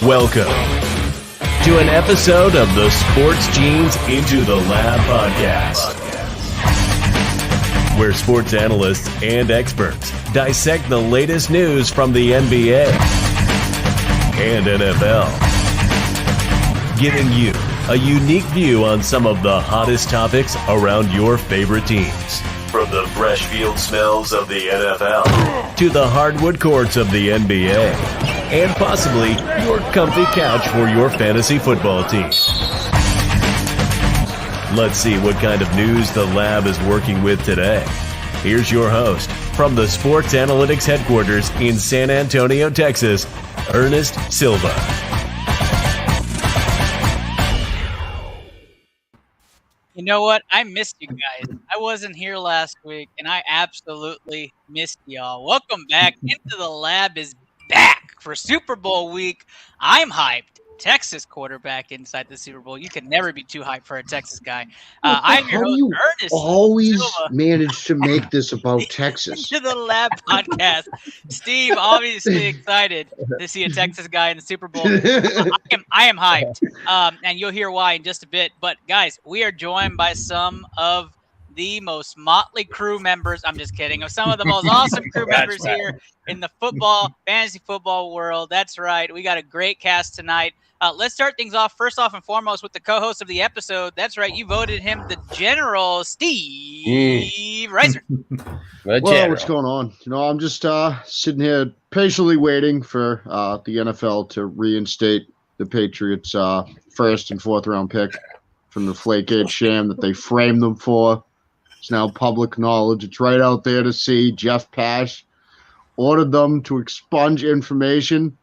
Welcome to an episode of the Sports Genes Into the Lab podcast, where sports analysts and experts dissect the latest news from the NBA and NFL, giving you a unique view on some of the hottest topics around your favorite teams. From the fresh field smells of the NFL to the hardwood courts of the NBA and possibly your comfy couch for your fantasy football team. Let's see what kind of news the lab is working with today. Here's your host from the Sports Analytics headquarters in San Antonio, Texas, Ernest Silva. You know what? I missed you guys. I wasn't here last week, and I absolutely missed y'all. Welcome back. Into the Lab is back for Super Bowl week. I'm hyped. Texas quarterback inside the Super Bowl. You can never be too hyped for a Texas guy. I'm your host, Ernest. Always Silva. manage to make this about Texas. Into the Lab podcast. Steve, obviously excited to see a Texas guy in the Super Bowl. I am hyped, and you'll hear why in just a bit. But guys, we are joined by some of the most motley crew members. I'm just kidding. Of some of the most awesome crew members here in the fantasy football world. That's right. We got a great cast tonight. Let's start things off first off and foremost with the co-host of the episode. That's right. You voted him the General, Steve Reisner. Well, what's going on? I'm just sitting here patiently waiting for the NFL to reinstate the Patriots' first and fourth round pick from the Flakegate sham that they framed them for. It's now public knowledge. It's right out there to see. Jeff Pash ordered them to expunge information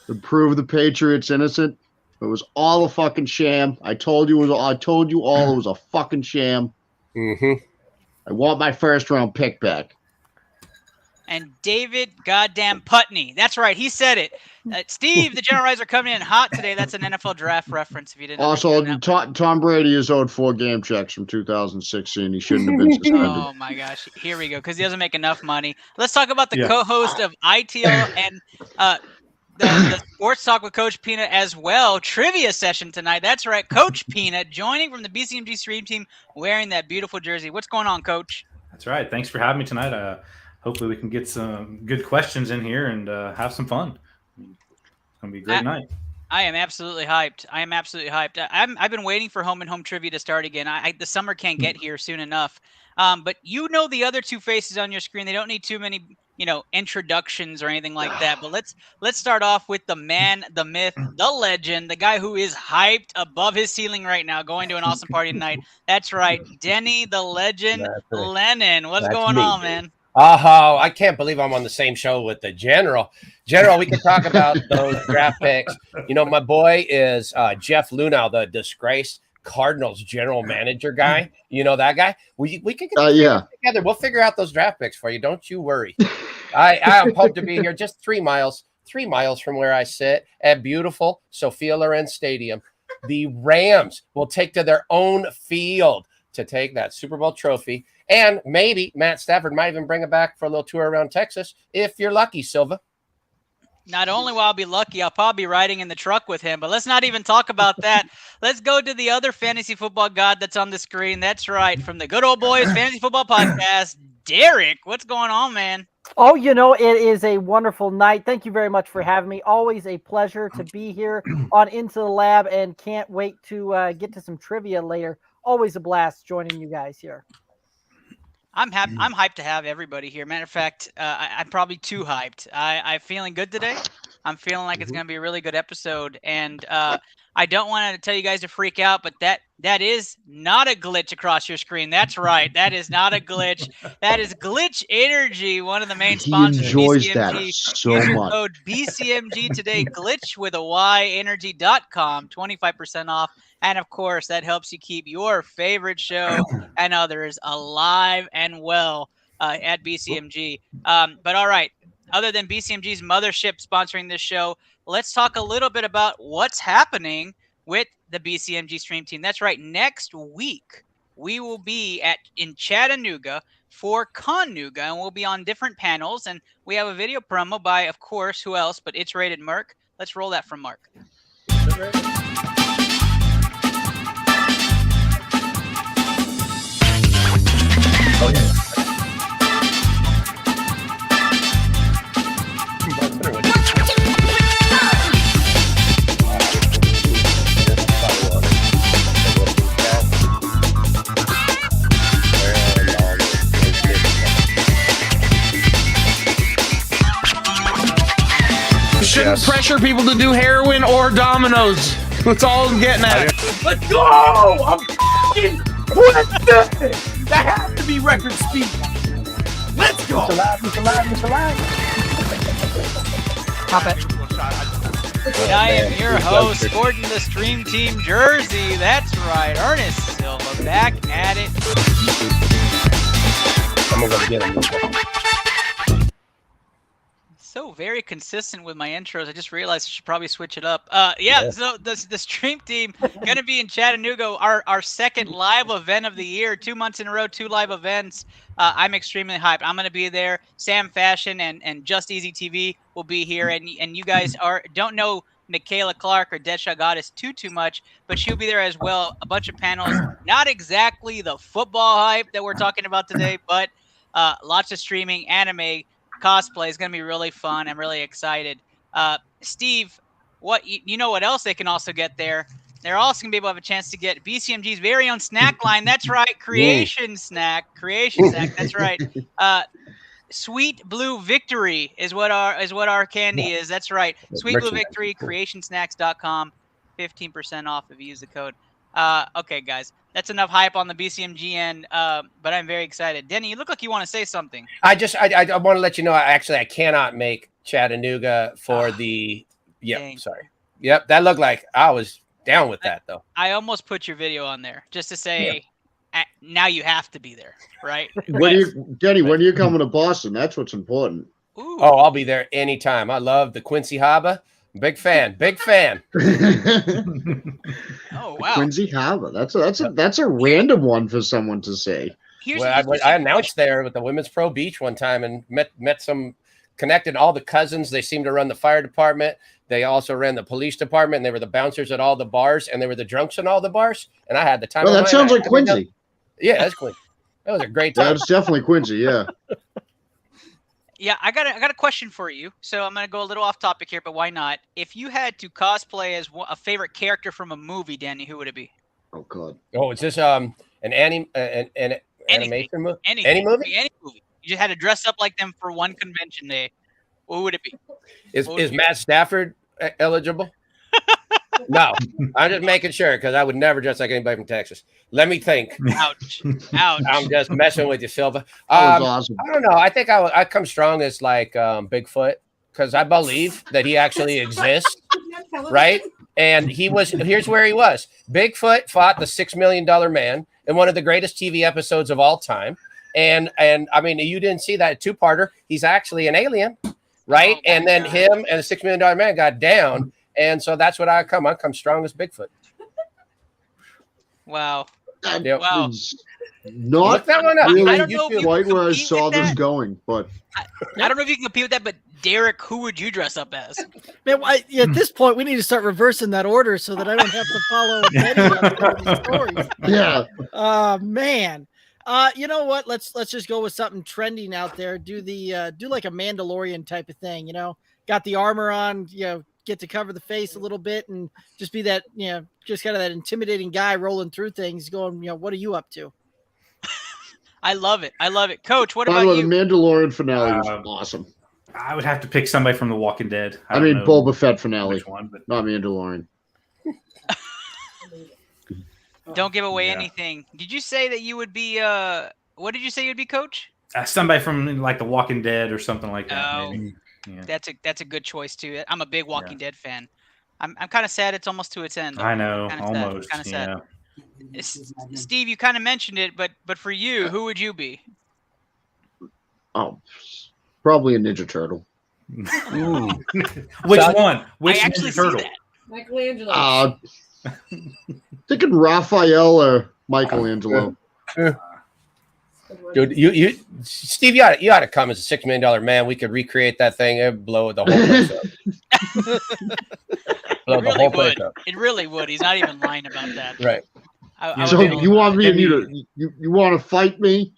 to prove the Patriots innocent. It was all a fucking sham. I told you all it was a fucking sham. Mm-hmm. I want my first round pick back. And David goddamn Putney. That's right. He said it. Steve, the General Riser, coming in hot today. That's an NFL draft reference if you didn't know. Also, Tom Brady is owed 4 game checks from 2016. He shouldn't have been suspended. Oh, my gosh. Here we go, because he doesn't make enough money. Let's talk about the co-host of ITL and the Sports Talk with Coach Peanut as well. Trivia session tonight. That's right. Coach Peanut joining from the BCMG Stream Team wearing that beautiful jersey. What's going on, Coach? That's right. Thanks for having me tonight. Hopefully we can get some good questions in here and have some fun. It's going to be a great night. I am absolutely hyped. I've been waiting for home and home trivia to start again. The summer can't get here soon enough. But the other two faces on your screen. They don't need too many, introductions or anything like that. But let's start off with the man, the myth, the legend, the guy who is hyped above his ceiling right now, going to an awesome party tonight. That's right, Denny, the legend, Lennon. What's going on, man? Oh, I can't believe I'm on the same show with the General. General, we can talk about those draft picks. My boy is Jeff Lunau, the disgraced Cardinals general manager guy. You know that guy? We can get together. We'll figure out those draft picks for you. Don't you worry. I'm pumped to be here. Just 3 miles from where I sit at beautiful Sophia Loren Stadium. The Rams will take to their own field to take that Super Bowl trophy. And maybe Matt Stafford might even bring it back for a little tour around Texas if you're lucky, Silva. Not only will I be lucky, I'll probably be riding in the truck with him. But let's not even talk about that. Let's go to the other fantasy football god that's on the screen. That's right. From the Good Old Boys Fantasy Football Podcast, Derek. What's going on, man? Oh, it is a wonderful night. Thank you very much for having me. Always a pleasure to be here on Into the Lab, and can't wait to get to some trivia later. Always a blast joining you guys here. I'm happy. I'm hyped to have everybody here. Matter of fact, I'm probably too hyped. I'm feeling good today. I'm feeling like it's going to be a really good episode. And I don't want to tell you guys to freak out, but that is not a glitch across your screen. That's right. That is not a glitch. That is Glitch Energy, one of the main sponsors of BCMG. That so Use much. code BCMG today, glitch with a Y, energy.com, 25% off. And, of course, that helps you keep your favorite show and others alive and well at BCMG. But, all right, other than BCMG's mothership sponsoring this show, let's talk a little bit about what's happening with the BCMG Stream Team. That's right. Next week, we will be in Chattanooga for Connuga, and we'll be on different panels. And we have a video promo by, of course, who else but It's Rated Merc, Let's roll that from Mark. Shouldn't pressure people to do heroin or dominoes. That's all I'm getting at. Let's go! I'm f***ing quick! That has to be record speed. Let's go! Mr. Live. Pop it. I am your host, sporting the Stream Team jersey. That's right, Ernest Silva back at it. I'm gonna go get him. So very consistent with my intros. I just realized I should probably switch it up. So the Stream Team gonna be in Chattanooga, our second live event of the year. 2 months in a row, 2 live events. I'm extremely hyped. I'm gonna be there. Sam Fashion and Just Easy TV will be here, and you guys don't know Michaela Clark or Deadshot Goddess too much, but she'll be there as well. A bunch of panels, not exactly the football hype that we're talking about today, but lots of streaming, anime, cosplay is going to be really fun. I'm really excited. Steve, what you know what else they can also get there? They're also going to be able to have a chance to get BCMG's very own snack line. That's right, Creation Snack. That's right. Sweet Blue Victory is what our candy is. That's right. Sweet Blue Victory, creationsnacks.com, 15% off if you use the code. Okay, guys, that's enough hype on the BCMG end, but I'm very excited. Denny, you look like you want to say something. I want to let you know, I cannot make Chattanooga for the – dang. Sorry. Yep, that looked like I was down with that, though. I almost put your video on there just to say now you have to be there, right? Denny, when are you coming to Boston? That's what's important. Ooh. Oh, I'll be there anytime. I love the Quincy Haba. Big fan. Oh wow, Quincy Haba. That's a random one for someone to say. I announced there with the Women's Pro Beach one time and met some, connected all the cousins. They seemed to run the fire department. They also ran the police department. And they were the bouncers at all the bars, and they were the drunks in all the bars. And I had the time. Well, that sounds like Quincy. Yeah, that's Quincy. That was a great time. That's definitely Quincy. Yeah. Yeah, I got a question for you. So I'm gonna go a little off topic here, but why not? If you had to cosplay as a favorite character from a movie, Danny, who would it be? Oh God. Oh, is this an animation movie? Any movie? Any movie. You just had to dress up like them for one convention day. What would it be? Is Matt Stafford eligible? No, I'm just making sure because I would never dress like anybody from Texas. Let me think. Ouch. I'm just messing with you, Silva. That was awesome. I don't know. I think I come strong as like Bigfoot because I believe that he actually exists, right? And here's where he was. Bigfoot fought the $6 million man in one of the greatest TV episodes of all time. And I mean, you didn't see that two-parter. He's actually an alien, right? Oh, and then him and the $6 million man got down. And so that's what I come strong as Bigfoot. Wow. That wow. Not that one up. really I don't know if quite where I saw this going, but I don't know if you can compete with that, but Derek, who would you dress up as? Man, at this point, we need to start reversing that order so that I don't have to follow any stories. Yeah. Man. You know what? Let's just go with something trending out there. Do like a Mandalorian type of thing, you know? Got the armor on, you know, get to cover the face a little bit and just be that, you know, just kind of that intimidating guy rolling through things going, you know, what are you up to? I love it. Coach, what By about the way, you? The Mandalorian finale was awesome. I would have to pick somebody from The Walking Dead. I mean, Boba Fett finale, which one, but not Mandalorian. Don't give away anything. Did you say that you would be what did you say you'd be, Coach? Somebody from like The Walking Dead or something like that. Oh, maybe. Yeah. That's a good choice too. I'm a big Walking Dead fan. I'm kind of sad it's almost to its end. I know, almost. Kind of sad. Steve, you kind of mentioned it, but for you, who would you be? Oh, probably a Ninja Turtle. Which one? Which I actually Ninja Turtle? see that. Michelangelo. Thinking Raphael or Michelangelo. Dude, Steve, you ought to come as a $6 million man. We could recreate that thing and blow the whole place up. It really would. It really would. He's not even lying about that. Right. So you want me and you want to fight me?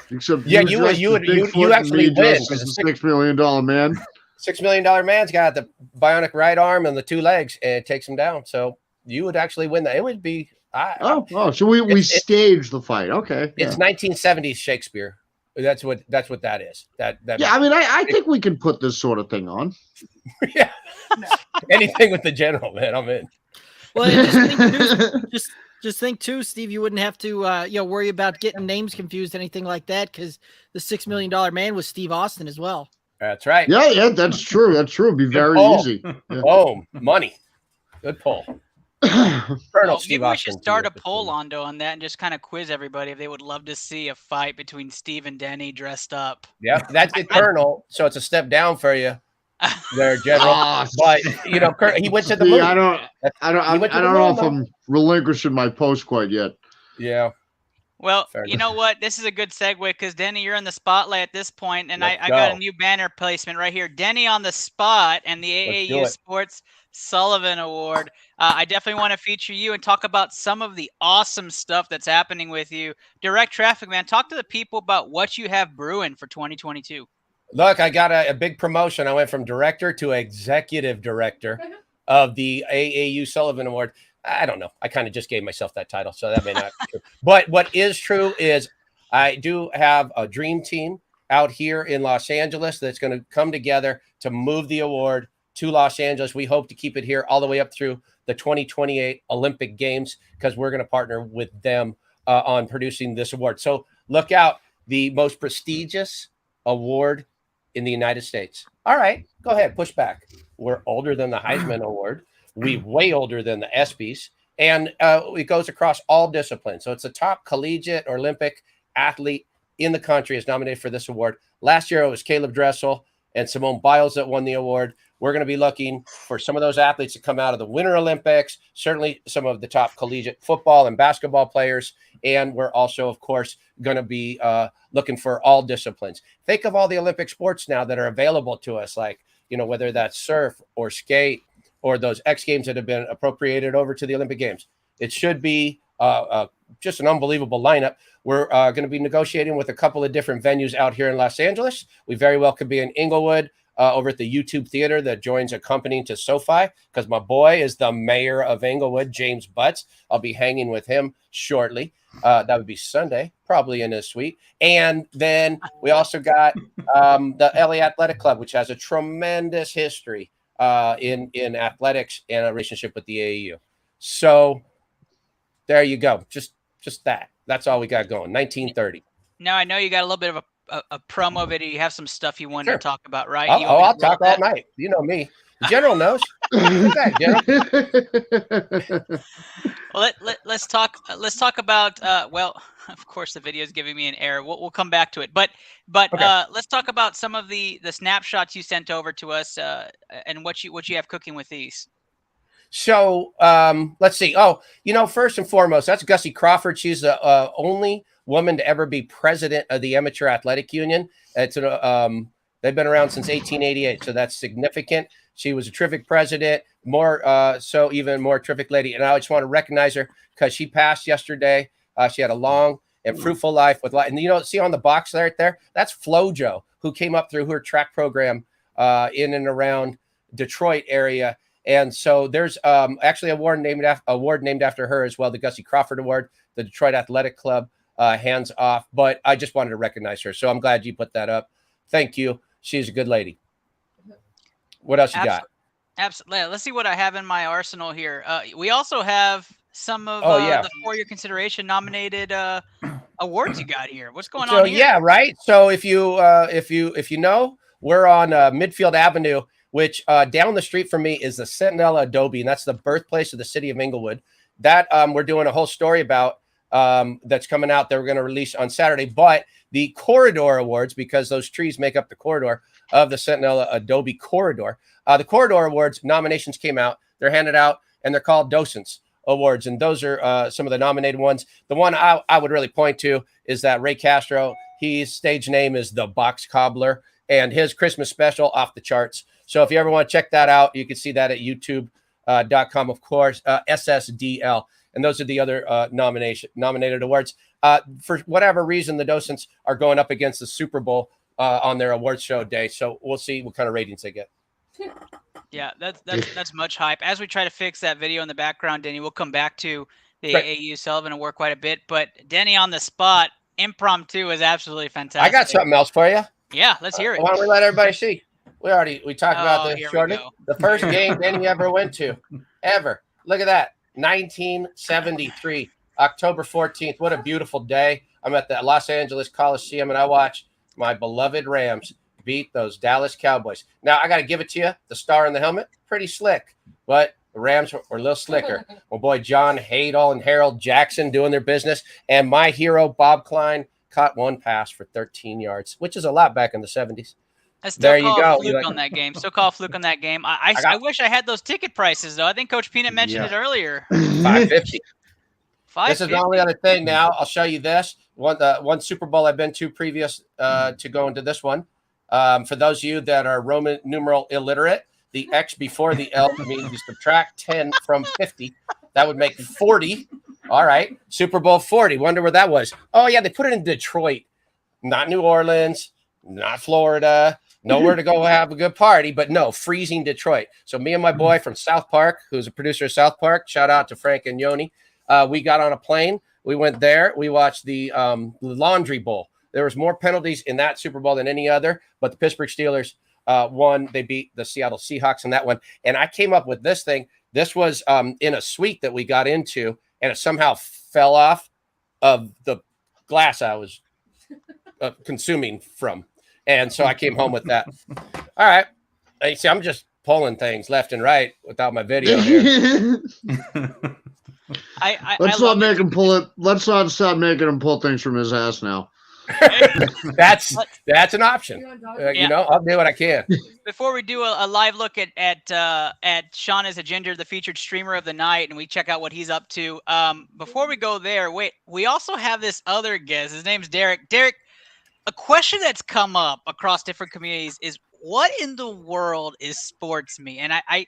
Except yeah, you actually win. $6 million man. $6 million man's got the bionic right arm and the 2 legs, and it takes him down. So you would actually win that. It would be. So we stage the fight. Okay. It's 1970s Shakespeare. That's what that is. That yeah, I mean, I think we can put this sort of thing on. Yeah. Anything with the general, man, I'm in. Well, just think too, Steve, you wouldn't have to worry about getting names confused, anything like that, because the $6 million man was Steve Austin as well. That's right. Yeah, that's true. That's true. It'd be very easy. Yeah. Oh, money. Good pull. Maybe we should start a poll, Londo, on that and just kind of quiz everybody if they would love to see a fight between Steve and Denny dressed up. Yeah, that's the Colonel, so it's a step down for you there, General. But he went to the movie. I don't know if I'm relinquishing my post quite yet. Yeah. Well, you know what? This is a good segue because Denny, you're in the spotlight at this point, and I got a new banner placement right here. Denny on the spot and the AAU Sports Sullivan Award. I definitely want to feature you and talk about some of the awesome stuff that's happening with you. Direct Traffic, man. Talk to the people about what you have brewing for 2022. Look, I got a big promotion. I went from director to executive director of the AAU Sullivan Award. I don't know. I kind of just gave myself that title, so that may not be true. But what is true is I do have a dream team out here in Los Angeles that's going to come together to move the award to Los Angeles. We hope to keep it here all the way up through the 2028 Olympic Games because we're going to partner with them on producing this award. So look out, the most prestigious award in the United States. All right, go ahead, push back. We're older than the Heisman Award. We're way older than the ESPYs. And it goes across all disciplines. So it's the top collegiate or Olympic athlete in the country is nominated for this award. Last year, it was Caleb Dressel and Simone Biles that won the award. We're going to be looking for some of those athletes to come out of the Winter Olympics, certainly some of the top collegiate football and basketball players. And we're also, of course, going to be looking for all disciplines. Think of all the Olympic sports now that are available to us, like, whether that's surf or skate or those X Games that have been appropriated over to the Olympic Games. It should be just an unbelievable lineup. We're going to be negotiating with a couple of different venues out here in Los Angeles. We very well could be in Inglewood over at the YouTube Theater that joins a company to SoFi because my boy is the mayor of Inglewood, James Butts. I'll be hanging with him shortly. That would be Sunday, probably in his suite. And then we also got the LA Athletic Club, which has a tremendous history in athletics and a relationship with the AAU. So there you go. Just that. That's all we got going. 1930. Now I know you got a little bit of a promo video. You have some stuff you wanted to talk about, right? I'll talk all night. You know me. The General knows. General. Well, let's talk about. Well, of course, the video is giving me an error. We'll come back to it, but okay. Let's talk about some of the snapshots you sent over to us and what you have cooking with these. So let's see. Oh, first and foremost, that's Gussie Crawford. She's the only woman to ever be president of the Amateur Athletic Union. It's they've been around since 1888, so that's significant. She was a terrific president, so even more terrific lady. And I just want to recognize her because she passed yesterday. She had a long and fruitful life with life. And see on the box right there, that's FloJo, who came up through her track program in and around Detroit area. And so there's actually an award named after her as well, the Gussie Crawford Award, the Detroit Athletic Club, hands off. But I just wanted to recognize her. So I'm glad you put that up. Thank you. She's a good lady. What else you got? Absolutely. Let's see what I have in my arsenal here. We also have some of the For Your Consideration nominated awards you got here. What's going on here? Yeah, right. So if you know, we're on Midfield Avenue, which down the street from me is the Centinela Adobe, and that's the birthplace of the city of Inglewood. That we're doing a whole story about that's coming out that we're going to release on Saturday. But the Corridor Awards, because those trees make up the corridor of the Centinela Adobe Corridor. The Corridor Awards nominations came out. They're handed out, and they're called docents awards. And those are some of the nominated ones. The one I would really point to is that Ray Castro, his stage name is the Box Cobbler, and his Christmas special off the charts. So if you ever want to check that out, you can see that at youtube.com, of course, SSDL. And those are the other nominated awards. For whatever reason, the Docents are going up against the Super Bowl on their awards show day. So we'll see what kind of ratings they get. Yeah, that's much hype. As we try to fix that video in the background, Denny, we'll come back to the AAU Sullivan and work quite a bit. But Denny on the spot, impromptu is absolutely fantastic. I got something else for you. Yeah, let's hear it. Why don't we let everybody see? We talked about this shortly. The first Here we game Denny ever went to, ever. Look at that, 1973, October 14th. What a beautiful day. I'm at the Los Angeles Coliseum, and I watch my beloved Rams beat those Dallas Cowboys. Now, I got to give it to you. The star in the helmet, pretty slick. But the Rams were a little slicker. My boy John Hadel and Harold Jackson doing their business. And my hero, Bob Klein, caught one pass for 13 yards, which is a lot back in the 70s. I still There you call go. a fluke on that game. Still call a fluke on that game. I wish I had those ticket prices, though. I think Coach Peanut mentioned it earlier. $5.50. This is the $5.50. only other thing now. I'll show you this. One Super Bowl I've been to previous to go into this one. For those of you that are Roman numeral illiterate, the X before the L means you subtract 10 from 50. That would make 40. All right. Super Bowl 40. Wonder where that was. Oh, yeah. They put it in Detroit, not New Orleans, not Florida. Nowhere to go have a good party, but no, freezing Detroit. So me and my boy from South Park, who's a producer of South Park, shout out to Frank and Yoni. We got on a plane. We went there. We watched the Laundry Bowl. There was more penalties in that Super Bowl than any other, but the Pittsburgh Steelers won. They beat the Seattle Seahawks in that one. And I came up with this thing. This was in a suite that we got into, and it somehow fell off of the glass I was consuming from. And so I came home with that. All right. You see, I'm just pulling things left and right without my video here. Let's not make him pull it. Let's not stop making him pull things from his ass now. That's an option. You know, I'll do what I can. Before we do a live look at Sean as a Ginger, the featured streamer of the night, and we check out what he's up to. Before we go there, wait, we also have this other guest. His name's Derek. Derek, a question that's come up across different communities is, what in the world is sports me? And I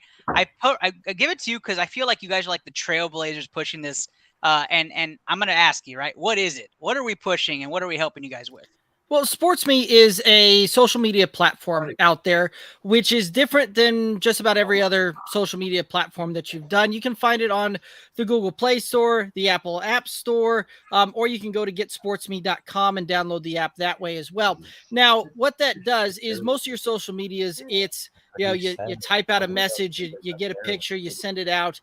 give it to you because I feel like you guys are like the trailblazers pushing this. And I'm going to ask you, right? What is it? What are we pushing, and what are we helping you guys with? Well, SportsMe is a social media platform out there, which is different than just about every other social media platform that you've done. You can find it on the Google Play Store, the Apple App Store, or you can go to getsportsme.com and download the app that way as well. Now, what that does is most of your social medias, it's, you type out a message, you get a picture, you send it out.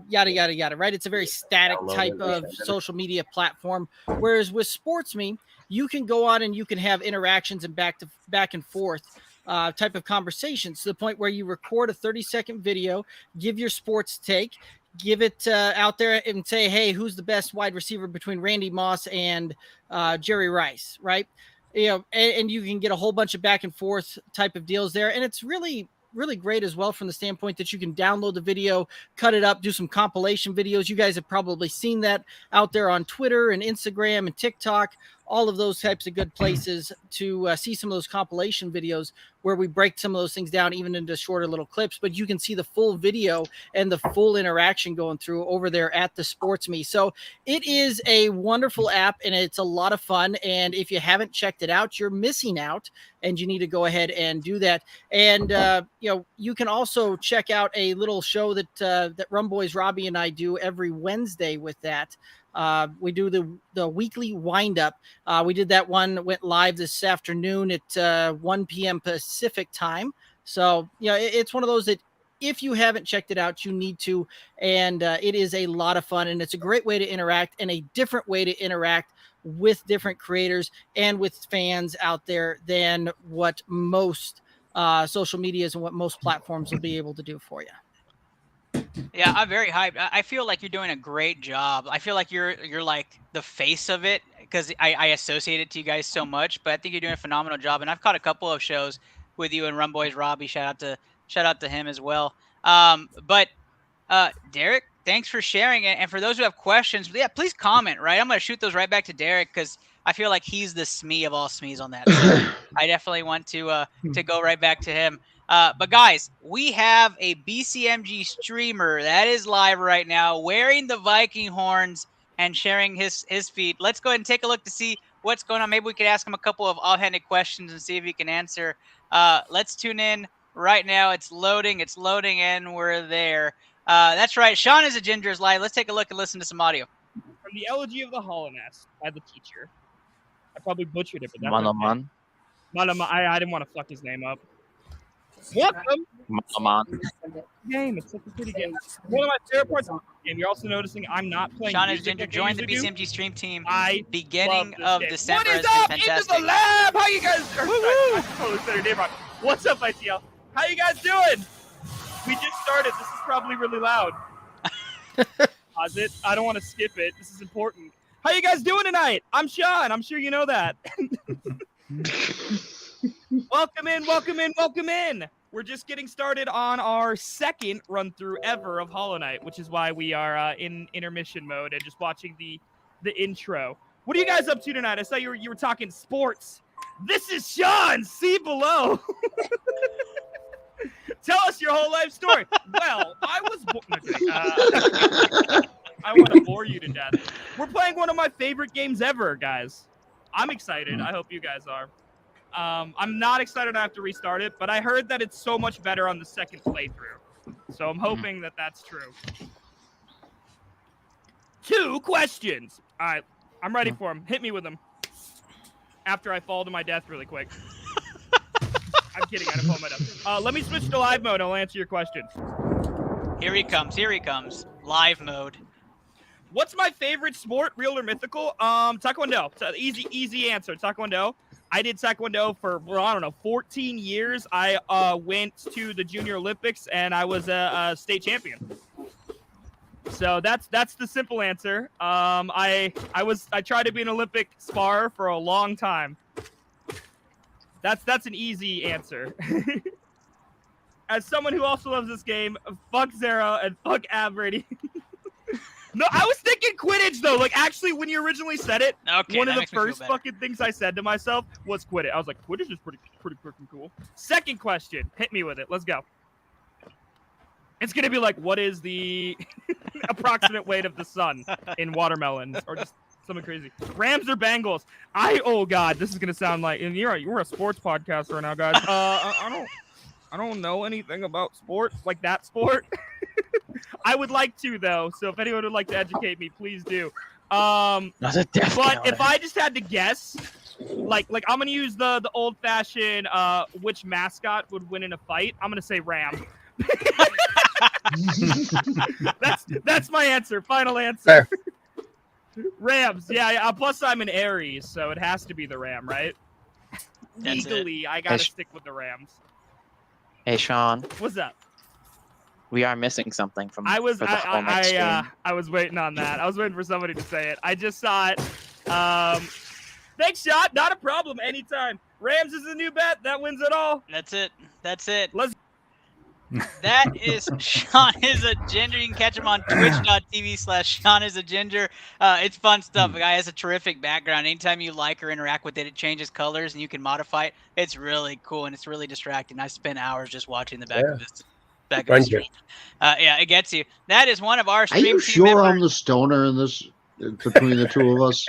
Yada, yada, yada, right? It's a very static type of social media platform. Whereas with SportsMe, you can go on and you can have interactions and back and forth type of conversations, to the point where you record a 30-second video, give your sports take, give it out there and say, hey, who's the best wide receiver between Randy Moss and Jerry Rice, right? And you can get a whole bunch of back and forth type of deals there. And it's really great as well from the standpoint that you can download the video, cut it up, do some compilation videos. You guys have probably seen that out there on Twitter and Instagram and TikTok, all of those types of good places to see some of those compilation videos where we break some of those things down even into shorter little clips, but you can see the full video and the full interaction going through over there at the SportsMe. So it is a wonderful app and it's a lot of fun. And if you haven't checked it out, you're missing out, and you need to go ahead and do that. And, you can also check out a little show that Rum Boys Robbie and I do every Wednesday with that. We do the weekly windup. We did that one, went live this afternoon at 1 p.m. Pacific time. So, it's one of those that if you haven't checked it out, you need to. And it is a lot of fun, and it's a great way to interact, and a different way to interact with different creators and with fans out there than what most social medias and what most platforms will be able to do for you. Yeah, I'm very hyped. I feel like you're doing a great job. I feel like you're like the face of it, because I associate it to you guys so much. But I think you're doing a phenomenal job, and I've caught a couple of shows with you and Rum Boys Robbie. Shout out to him as well. But Derek, thanks for sharing it. And for those who have questions, yeah, please comment. Right, I'm gonna shoot those right back to Derek because I feel like he's the SME of all SMEs on that. So I definitely want to go right back to him. But guys, we have a BCMG streamer that is live right now, wearing the Viking horns and sharing his feed. Let's go ahead and take a look to see what's going on. Maybe we could ask him a couple of offhanded questions and see if he can answer. Let's tune in right now. It's loading, and we're there. That's right. Sean is a Ginger is live. Let's take a look and listen to some audio. From the Elegy of the Hollow Nest by the teacher. I probably butchered it, but that Malaman. I didn't want to fuck his name up. Welcome. Malaman. Game. It's such a pretty game. One of my favorite parts of the game. You're also noticing I'm not playing. Sean is Ginger. Join the BCMG stream team. Beginning of December. What is up? Into the lab. How you guys? I totally said your name wrong. What's up, ITL? How you guys doing? We just started. This is probably really loud. Pause it. I don't want to skip it. This is important. How you guys doing tonight? I'm Sean. I'm sure you know that. Welcome in, welcome in, welcome in. We're just getting started on our second run through ever of Hollow Knight, which is why we are in intermission mode and just watching the intro. What are you guys up to tonight? I saw you were talking sports. This is Sean. See below. Tell us your whole life story. Well, I was I want to bore you to death. We're playing one of my favorite games ever, guys. I'm excited. I hope you guys are. I'm not excited I have to restart it, but I heard that it's so much better on the second playthrough. So I'm hoping that that's true. 2 questions. All right. I'm ready for them. Hit me with them. After I fall to my death really quick. I'm kidding. I didn't fall to my death. Let me switch to live mode. I'll answer your questions. Here he comes. Here he comes. Live mode. What's my favorite sport, real or mythical? Taekwondo. Easy answer. Taekwondo. I did Taekwondo for, 14 years. I went to the Junior Olympics, and I was a state champion. So that's the simple answer. I tried to be an Olympic sparer for a long time. That's an easy answer. As someone who also loves this game, fuck Zero and fuck Brady. No, I was thinking Quidditch though. Like actually, when you originally said it, one of the first fucking things I said to myself was Quidditch. I was like, Quidditch is pretty freaking cool. Second question, hit me with it. Let's go. It's gonna be like, what is the approximate weight of the sun in watermelons, or just something crazy? Rams or Bengals? Oh god, this is gonna sound like, and you're a sports podcast right now, guys. I don't know anything about sports, like that sport. I would like to though, so if anyone would like to educate me, please do. But if I just had to guess, like I'm gonna use the old-fashioned which mascot would win in a fight. I'm gonna say Ram. That's my answer. Final answer. Rams. Yeah. Plus, I'm an Aries, so it has to be the Ram, right? Legally, I gotta stick with the Rams. Hey, Sean. What's up? We are missing something from. I was waiting on that. I was waiting for somebody to say it. I just saw it. Thanks, Sean. Not a problem. Anytime. Rams is a new bet. That wins it all. That's it. Let's. That is Sean is a Ginger. You can catch him on twitch.tv/Sean is a Ginger. It's fun stuff. The guy has a terrific background. Anytime you like or interact with it, it changes colors and you can modify it. It's really cool and it's really distracting. I spent hours just watching the back of this. Stream. Yeah, it gets you. That is one of our stream. Are you sure members. I'm the stoner in this? Between the two of us,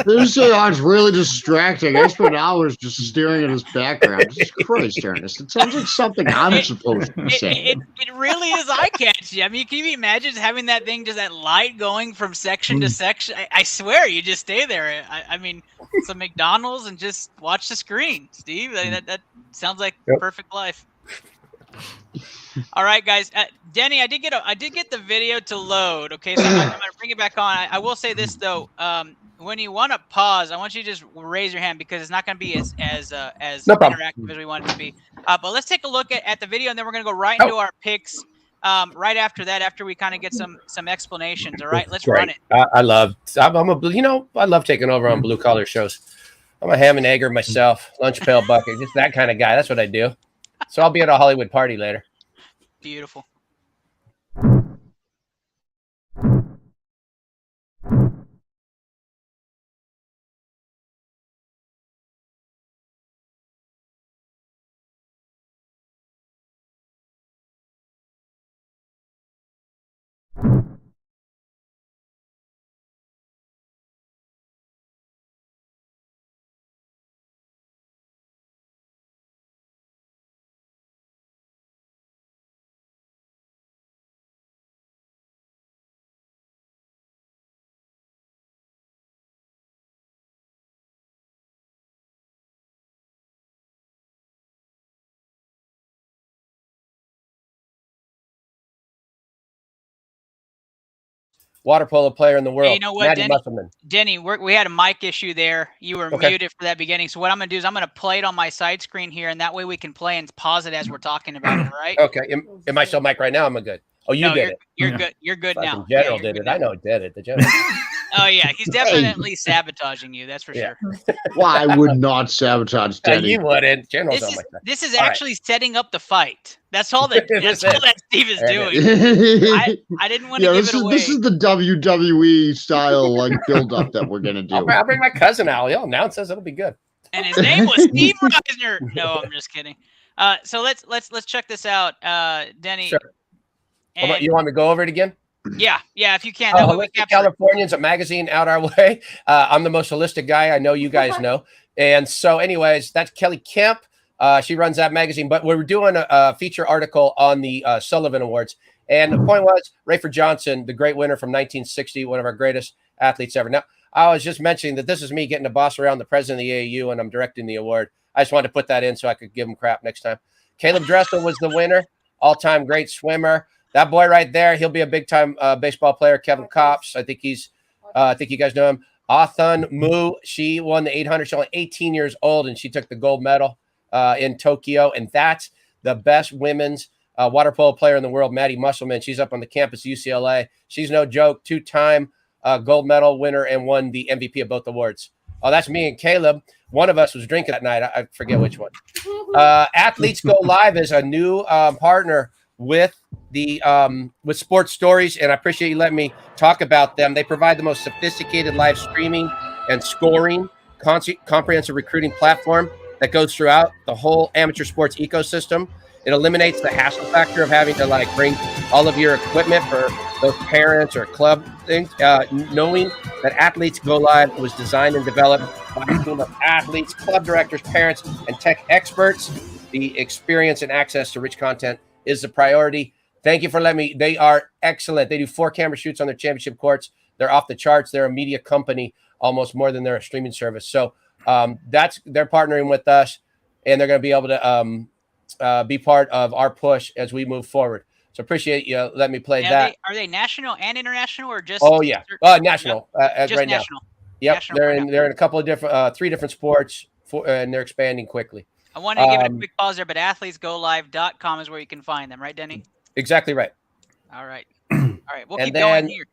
it's really distracting. I spent hours just staring at his background. Jesus Christ, Ernest! It sounds like something I'm supposed to be saying. It really is eye-catchy. I mean, can you imagine having that thing, just that light going from section to section? I swear, you just stay there. I mean, some McDonald's and just watch the screen, Steve. That sounds like perfect life. All right, guys. Denny, I did get the video to load. Okay, so I'm gonna bring it back on. I will say this though. When you want to pause, I want you to just raise your hand because it's not going to be as interactive as we want it to be. But let's take a look at the video, and then we're going to go right into our picks. Right after that, after we kind of get some explanations. All right, let's run it. I love taking over on blue collar shows. I'm a ham and egger myself, lunch pail bucket, just that kind of guy. That's what I do. So I'll be at a Hollywood party later. Beautiful. Water polo player in the world. Hey, you know what, Maddie Denny? Musselman. Denny, we had a mic issue there. You were muted for that beginning. So what I'm going to do is I'm going to play it on my side screen here, and that way we can play and pause it as we're talking about it, all right? Okay. Am I still mic right now? I'm good. Oh, you did it. You're good. You're good Fucking now. General Yeah, did it. now. I know it did it. The General. Oh, yeah. He's definitely sabotaging you. That's for sure. Why I would not sabotage Denny? You wouldn't. General's on my side. This is actually setting up the fight. That's all that Steve is doing. I didn't want to give it away. This is the WWE style like build up that we're gonna do. I'll bring my cousin out. He'll announce us. It'll be good. And his name was Steve Reisner. No, I'm just kidding. So let's check this out, Denny. Sure. You want me to go over it again? Yeah, if you can. Holistic Californians, a magazine out our way. I'm the most holistic guy I know. You guys know. And so, anyways, that's Kelly Kemp. She runs that magazine. But we're doing a feature article on the Sullivan Awards. And the point was, Rayford Johnson, the great winner from 1960, one of our greatest athletes ever. Now, I was just mentioning that this is me getting to boss around the president of the AAU, and I'm directing the award. I just wanted to put that in so I could give him crap next time. Caleb Dressel was the winner, all-time great swimmer. That boy right there, he'll be a big-time baseball player. Kevin Kopps, I think you guys know him. Athun Mu, she won the 800. She's only 18 years old, and she took the gold medal in Tokyo. And that's the best women's water polo player in the world, Maddie Musselman. She's up on the campus at UCLA. She's no joke, two-time gold medal winner and won the MVP of both awards. Oh, that's me and Caleb. One of us was drinking that night. I forget which one. Athletes Go Live is a new partner with the with Sports Stories, and I appreciate you letting me talk about them. They provide the most sophisticated live streaming and scoring comprehensive recruiting platform that goes throughout the whole amateur sports ecosystem. It eliminates the hassle factor of having to bring all of your equipment for those parents or club things, knowing that Athletes Go Live was designed and developed by a team of athletes, club directors, parents, and tech experts. The experience and access to rich content is the priority. Thank you for letting me. They are excellent. They do 4 camera shoots on their championship courts. They're off the charts. They're a media company almost more than they're a streaming service. So they're partnering with us, and they're going to be able to be part of our push as we move forward. So appreciate you letting me play that. Are they national and international, or just? Oh yeah, national. Just right national. Now. Yep, national they're in a couple of different 3 different sports, and they're expanding quickly. I wanted to give it a quick pause there, but athletesgolive.com is where you can find them, right, Denny? Exactly right. All right. We'll keep going here.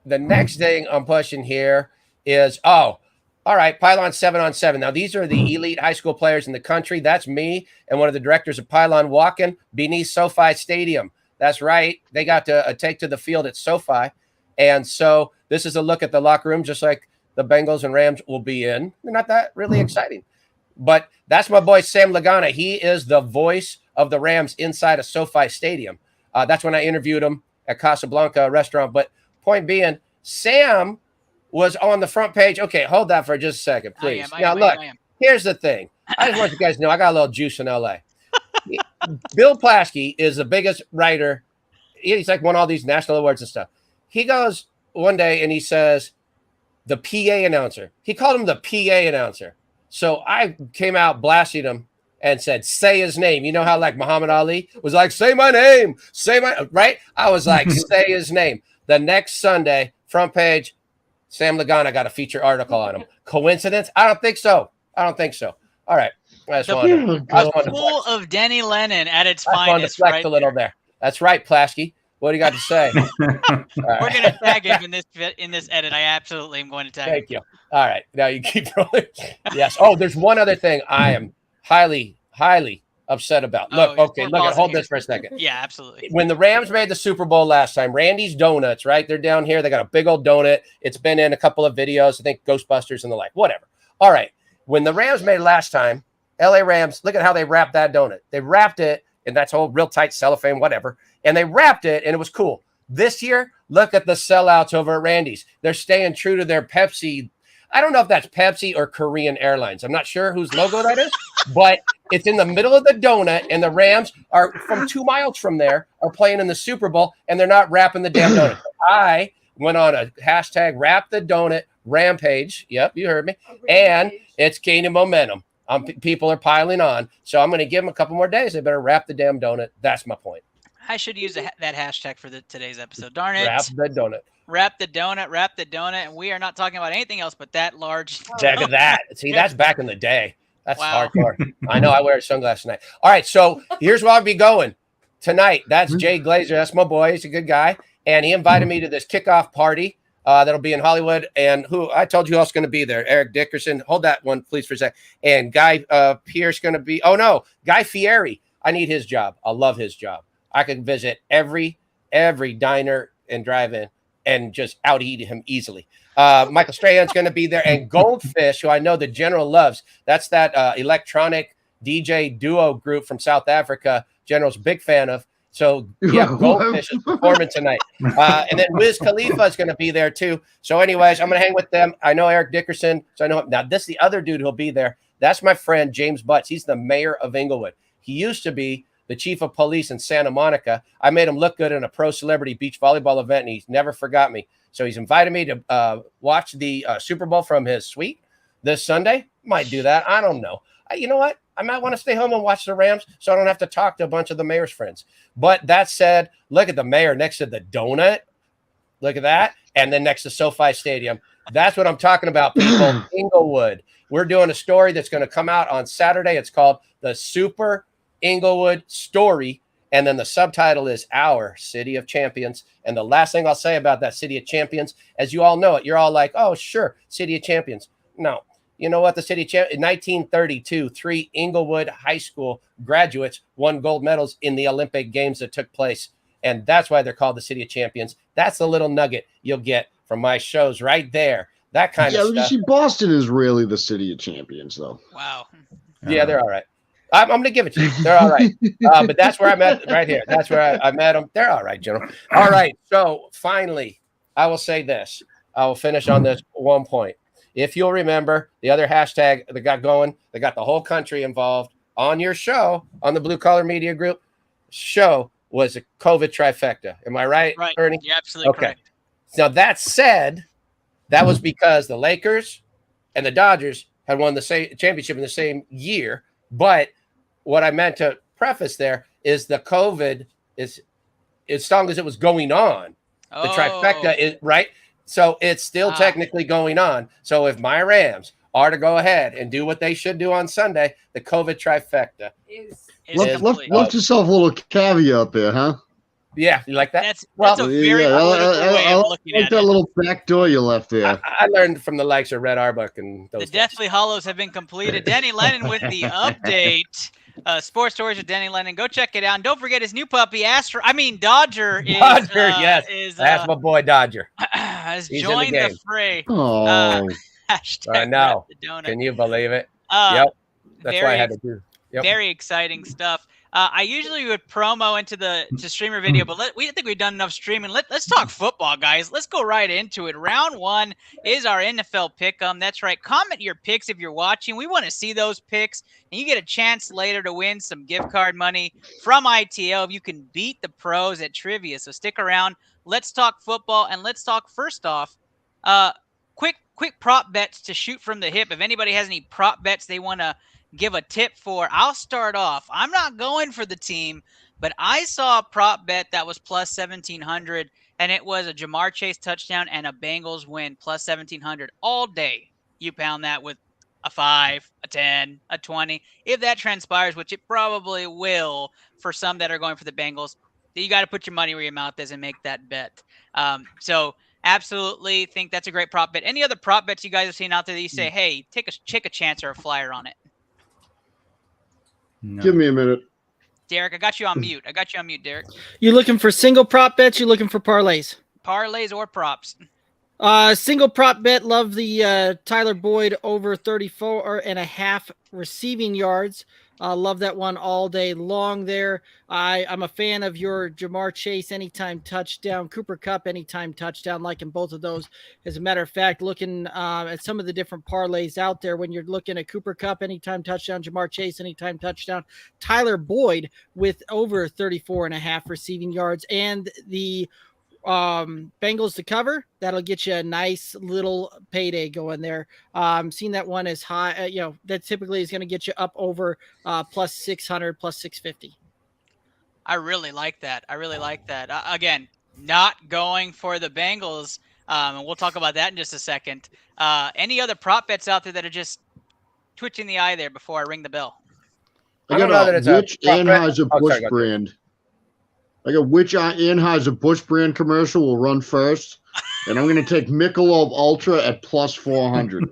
The next thing I'm pushing here is, all right, Pylon 7-on-7. Now, these are the elite high school players in the country. That's me and one of the directors of Pylon walking beneath SoFi Stadium. That's right. They got to take to the field at SoFi. And so this is a look at the locker room, just like the Bengals and Rams will be in. They're not that really exciting. But that's my boy, Sam Lagana. He is the voice of the Rams inside of SoFi Stadium. That's when I interviewed him at Casablanca restaurant. But point being, Sam was on the front page. Okay, hold that for just a second, please. Here's the thing. I just want you guys to know I got a little juice in LA. Bill Plaschke is the biggest writer. He's won all these national awards and stuff. He goes one day and he says, the PA announcer. He called him the PA announcer. So I came out blasting him and said, say his name. You know how Muhammad Ali was say my name, right? I was say his name. The next Sunday, front page, Sam Lagana got a feature article on him. Coincidence? I don't think so. All right. I was full of Denny Lennon at its finest. I wanted to flex a little there. That's right, Plaschke. What do you got to say? We're going to tag him in this edit. I absolutely am going to tag him. Thank you. All right. Now you keep rolling. Yes. Oh, there's one other thing I am highly, highly upset about. Look, okay, look at hold this for a second. Yeah, absolutely. When the Rams made the Super Bowl last time, Randy's Donuts, right? They're down here. They got a big old donut. It's been in a couple of videos. I think Ghostbusters and the like. Whatever. All right. When the Rams made it last time, LA Rams, look at how they wrapped that donut. They wrapped it in that whole real tight cellophane, whatever. And they wrapped it, and it was cool. This year, look at the sellouts over at Randy's. They're staying true to their Pepsi. I don't know if that's Pepsi or Korean Airlines. I'm not sure whose logo that is, but it's in the middle of the donut, and the Rams are from 2 miles from there, are playing in the Super Bowl, and they're not wrapping the damn donut. I went on a hashtag wrap the donut rampage. Yep, you heard me. And it's gaining momentum. People are piling on. So I'm going to give them a couple more days. They better wrap the damn donut. That's my point. I should use that hashtag for today's episode. Darn it. Wrap the donut. Wrap the donut, and we are not talking about anything else but that large. Look at that. See, that's back in the day. That's hardcore. I know I wear sunglasses tonight. All right, so here's where I'll be going tonight. That's Jay Glazer. That's my boy. He's a good guy. And he invited me to this kickoff party that'll be in Hollywood. And who I told you who else going to be there. Eric Dickerson. Hold that one, please, for a sec. And Guy Pierce going to be. Oh, no. Guy Fieri. I need his job. I love his job. I can visit every diner and drive-in and just out-eat him easily. Michael Strahan's going to be there. And Goldfish, who I know the General loves. That's that electronic DJ duo group from South Africa. General's a big fan of. So, yeah, Goldfish is performing tonight. And then Wiz Khalifa is going to be there, too. So, anyways, I'm going to hang with them. I know Eric Dickerson. So, I know him. Now, this is the other dude who'll be there. That's my friend, James Butts. He's the mayor of Inglewood. He used to be the chief of police in Santa Monica. I made him look good in a pro celebrity beach volleyball event, and he's never forgot me. So he's invited me to watch the Super Bowl from his suite this Sunday. Might do that. I don't know. You know what? I might want to stay home and watch the Rams so I don't have to talk to a bunch of the mayor's friends. But that said, look at the mayor next to the donut. Look at that. And then next to SoFi Stadium. That's what I'm talking about, people. Inglewood. We're doing a story that's going to come out on Saturday. It's called The Super Inglewood Story, and then the subtitle is Our City of Champions. And the last thing I'll say about that City of Champions, as you all know it, you're all like, oh, sure, City of Champions. No, you know what? The City of Champions, in 1932, 3 Inglewood High School graduates won gold medals in the Olympic Games that took place, and that's why they're called the City of Champions. That's the little nugget you'll get from my shows right there. That kind of stuff. Yeah, see, Boston is really the City of Champions, though. Wow. Yeah, they're all right. I'm going to give it to you. They're all right. But that's where I'm at right here. That's where I met them. They're all right, General. All right. So finally, I will say this. I will finish on this one point. If you'll remember the other hashtag that got going, that got the whole country involved on your show, on the Blue Collar Media Group show, was a COVID trifecta. Am I right, Ernie? You're absolutely correct. Now, that said, that was because the Lakers and the Dodgers had won the same championship in the same year. But what I meant to preface there is the COVID is as long as it was going on. The trifecta is right. So it's still technically going on. So if my Rams are to go ahead and do what they should do on Sunday, the COVID trifecta left yourself a little caveat there, huh? Yeah, you like that? That's a very political way of looking at it. That little back door you left there. I learned from the likes of Red Arbuck and those. The Deathly Hollows have been completed. Denny Lennon with the update. Sports Stories with Denny Lennon. Go check it out. And don't forget his new puppy, Dodger. Yes, that's my boy Dodger. Has joined the fray. I know. Can you believe it? Yep. That's why I had to do. Yep. Very exciting stuff. I usually would promo into the streamer video, but we think we've done enough streaming. Let's talk football, guys. Let's go right into it. Round 1 is our NFL pick'em. That's right. Comment your picks if you're watching. We want to see those picks, and you get a chance later to win some gift card money from ITL if you can beat the pros at trivia. So stick around. Let's talk football, and let's talk first off. Quick prop bets to shoot from the hip. If anybody has any prop bets they want to give a tip for, I'll start off. I'm not going for the team, but I saw a prop bet that was plus 1,700, and it was a Jamar Chase touchdown and a Bengals win plus 1,700 all day. You pound that with a 5, a 10, a 20. If that transpires, which it probably will for some that are going for the Bengals, you got to put your money where your mouth is and make that bet. So absolutely think that's a great prop bet. Any other prop bets you guys have seen out there that you say, hey, take a chance or a flyer on it? No. Give me a minute. Derek, I got you on mute. Derek. You looking for single prop bets? You looking for parlays? Parlays or props? Single prop bet. Love the Tyler Boyd over 34.5 receiving yards. Love that one all day long there. I'm a fan of your Jamar Chase anytime touchdown, Cooper Kupp anytime touchdown, liking both of those. As a matter of fact, looking at some of the different parlays out there, when you're looking at Cooper Kupp anytime touchdown, Jamar Chase anytime touchdown, Tyler Boyd with over 34.5 receiving yards, and the Bengals to cover, that'll get you a nice little payday going there. Seen that one as high, that typically is going to get you up over plus 600, plus 650. I really like that. Again, not going for the Bengals, and we'll talk about that in just a second. Any other prop bets out there that are just twitching the eye there before I ring the bell? I got which Anheuser-Busch brand. I got which Anheuser-Busch brand commercial will run first, and I'm going to take Michelob Ultra at plus 400.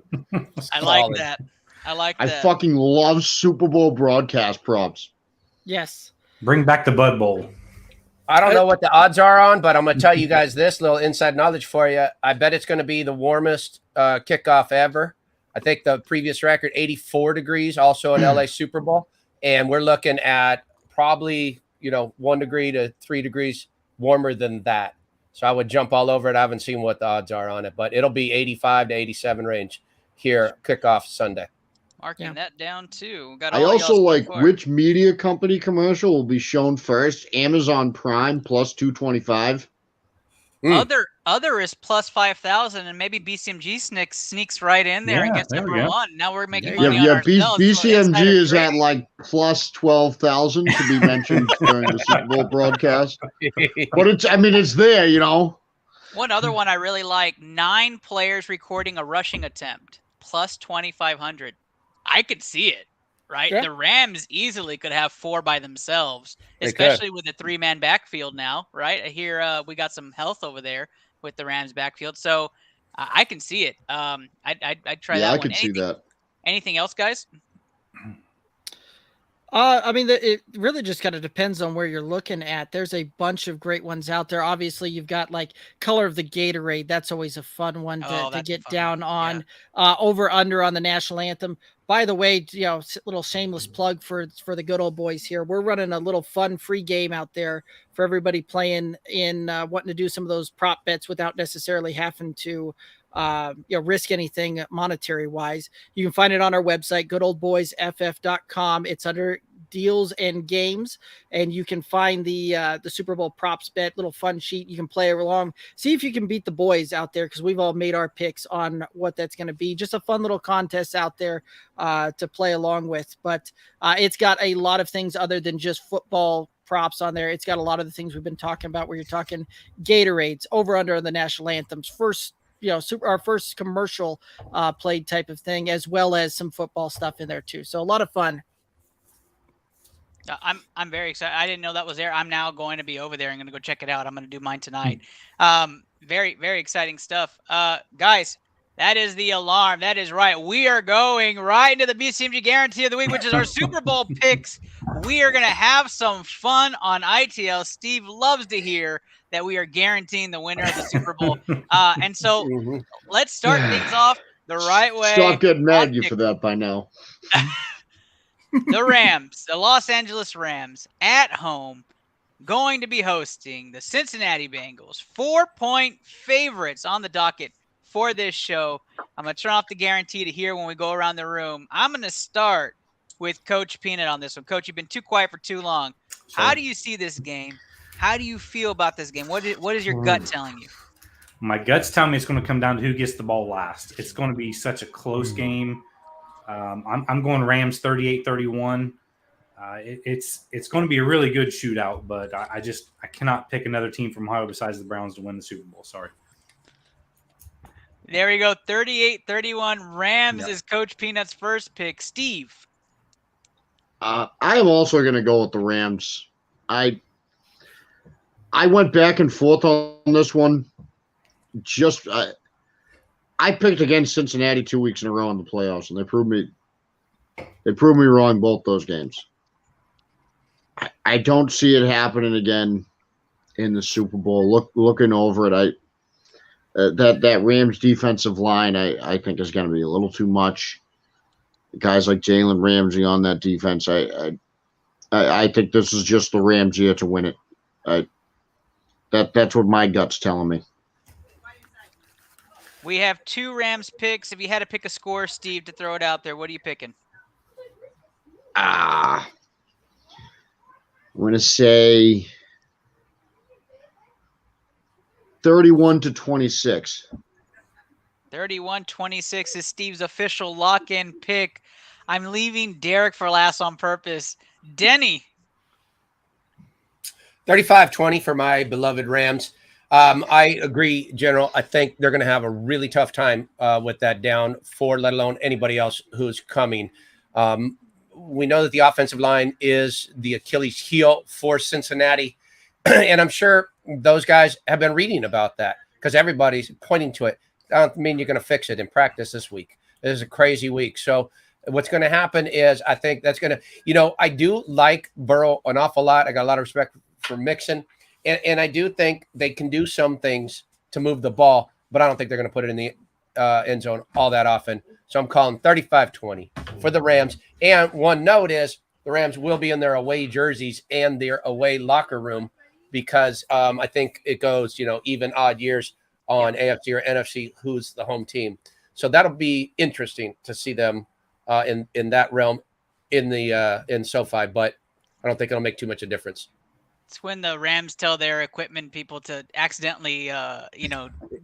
I like that. I fucking love Super Bowl broadcast props. Yes. Bring back the Bud Bowl. I don't know what the odds are on, but I'm going to tell you guys this little inside knowledge for you. I bet it's going to be the warmest kickoff ever. I think the previous record, 84 degrees, also in LA Super Bowl. And we're looking at probably, 1 degree to 3 degrees warmer than that. So I would jump all over it. I haven't seen what the odds are on it, but it'll be 85 to 87 range here kickoff Sunday. Marking that down too. I also like which media company commercial will be shown first. Amazon Prime plus 225. Other is plus 5,000, and maybe BCMG sneaks right in there and gets number one. Now we're making money on ourselves. BCMG is at like plus 12,000 to be mentioned during the Super Bowl broadcast. But it's there, One other one I really like: 9 players recording a rushing attempt plus 2,500. I could see it. Right, yeah. The Rams easily could have 4 by themselves, especially with a 3-man backfield now. Right, I hear we got some health over there with the Rams backfield, so I can see it. I'd try that one. Yeah, I can see that. Anything else, guys? It really just kind of depends on where you're looking at. There's a bunch of great ones out there. Obviously, you've got like Color of the Gatorade. That's always a fun one to get down on. Yeah. Over under on the national anthem. By the way, little shameless plug for the good old boys here. We're running a little fun free game out there for everybody playing in wanting to do some of those prop bets without necessarily having to risk anything monetary wise. You can find it on our website, goodoldboysff.com. It's under deals and games, and you can find the Super Bowl props bet little fun sheet. You can play along, see if you can beat the boys out there, because we've all made our picks on what that's going to be. Just a fun little contest out there to play along with, but it's got a lot of things other than just football props on there. It's got a lot of the things we've been talking about, where you're talking Gatorades, over under on the national anthems, our first commercial played type of thing, as well as some football stuff in there too. So a lot of fun. I'm very excited. I didn't know that was there. I'm now going to be over there. I'm going to go check it out. I'm going to do mine tonight. Very, very exciting stuff. Guys, that is the alarm. That is right. We are going right into the BCMG Guarantee of the Week, which is our Super Bowl picks. We are going to have some fun on ITL. Steve loves to hear that we are guaranteeing the winner of the Super Bowl. And so let's start things off the right way. Stop getting mad at you for that by now. The Rams, the Los Angeles Rams, at home, going to be hosting the Cincinnati Bengals. 4-point favorites on the docket for this show. I'm going to turn off the guarantee to hear when we go around the room. I'm going to start with Coach Peanut on this one. Coach, you've been too quiet for too long. How do you see this game? How do you feel about this game? What is your gut telling you? My gut's telling me it's going to come down to who gets the ball last. It's going to be such a close game. I'm going Rams 38-31. It's going to be a really good shootout, but I cannot pick another team from Ohio besides the Browns to win the Super Bowl. Sorry. There we go. 38-31. Rams is Coach Peanut's first pick. Steve. I am also going to go with the Rams. I went back and forth on this one. I picked against Cincinnati 2 weeks in a row in the playoffs, and they proved me wrong both those games. I don't see it happening again in the Super Bowl. Looking over it, that Rams defensive line, I think is going to be a little too much. Guys like Jalen Ramsey on that defense, I think this is just the Rams year to win it. That's what my gut's telling me. We have 2 Rams picks. If you had to pick a score, Steve, to throw it out there, what are you picking? I'm going to say 31-26. 31-26 is Steve's official lock-in pick. I'm leaving Derek for last on purpose. Denny. 35-20 for my beloved Rams. I agree, General. I think they're going to have a really tough time with that down 4, let alone anybody else who's coming. We know that the offensive line is the Achilles heel for Cincinnati. And I'm sure those guys have been reading about that because everybody's pointing to it. I don't mean you're going to fix it in practice this week. This is a crazy week. So what's going to happen is I think that's going to, I do like Burrow an awful lot. I got a lot of respect for Mixon. And I do think they can do some things to move the ball, but I don't think they're going to put it in the end zone all that often. So I'm calling 35-20 for the Rams. And one note is the Rams will be in their away jerseys and their away locker room because I think it goes, even odd years on AFC or NFC, who's the home team. So that'll be interesting to see them in that realm in SoFi, but I don't think it'll make too much of a difference. It's when the Rams tell their equipment people to accidentally,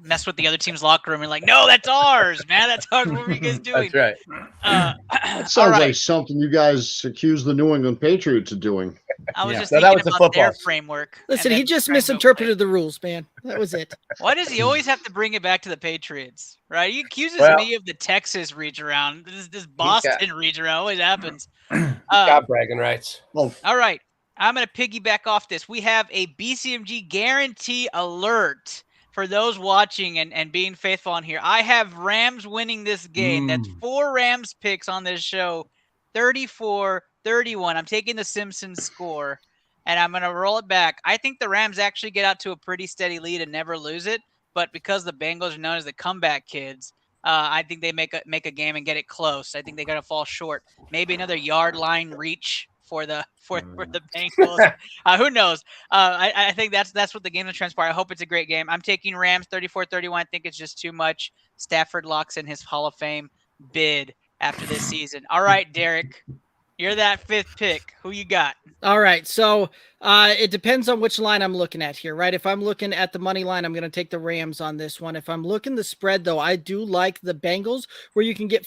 mess with the other team's locker room and like, no, that's ours, man. That's ours. What are you guys doing? That's right. That sounds like something you guys accuse the New England Patriots of doing. I was just thinking about their framework. Listen, he just misinterpreted the rules, man. That was it. Why does he always have to bring it back to the Patriots? Right? He accuses me of the Texas reach around. This Boston reach around always happens. Got bragging rights. All right. I'm going to piggyback off this. We have a BCMG guarantee alert for those watching and being faithful on here. I have Rams winning this game. That's 4 Rams picks on this show. 34-31. I'm taking the Simpsons score, and I'm going to roll it back. I think the Rams actually get out to a pretty steady lead and never lose it, but because the Bengals are known as the comeback kids, I think they make a game and get it close. I think they're going to fall short. Maybe another yard line reach for the Bengals. Who knows? I think that's what the game will transpire. I hope it's a great game. I'm taking Rams 34-31. I think it's just too much. Stafford locks in his Hall of Fame bid after this season. All right, Derek, you're that 5th pick. Who you got? All right, so it depends on which line I'm looking at here, right? If I'm looking at the money line, I'm going to take the Rams on this one. If I'm looking the spread, though, I do like the Bengals, where you can get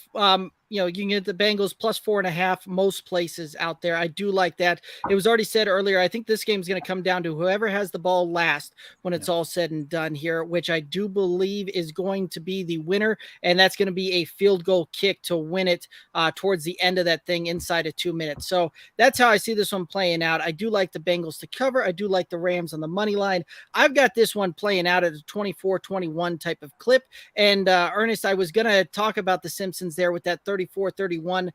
you can get the Bengals plus 4.5 most places out there. I do like that. It was already said earlier, I think this game is going to come down to whoever has the ball last when it's all said and done here, which I do believe is going to be the winner, and that's going to be a field goal kick to win it towards the end of that thing inside of 2 minutes. So that's how I see this one playing out. I do like the Bengals to cover. I do like the Rams on the money line. I've got this one playing out at a 24-21 type of clip. And Ernest, I was going to talk about the Simpsons there with that 34-31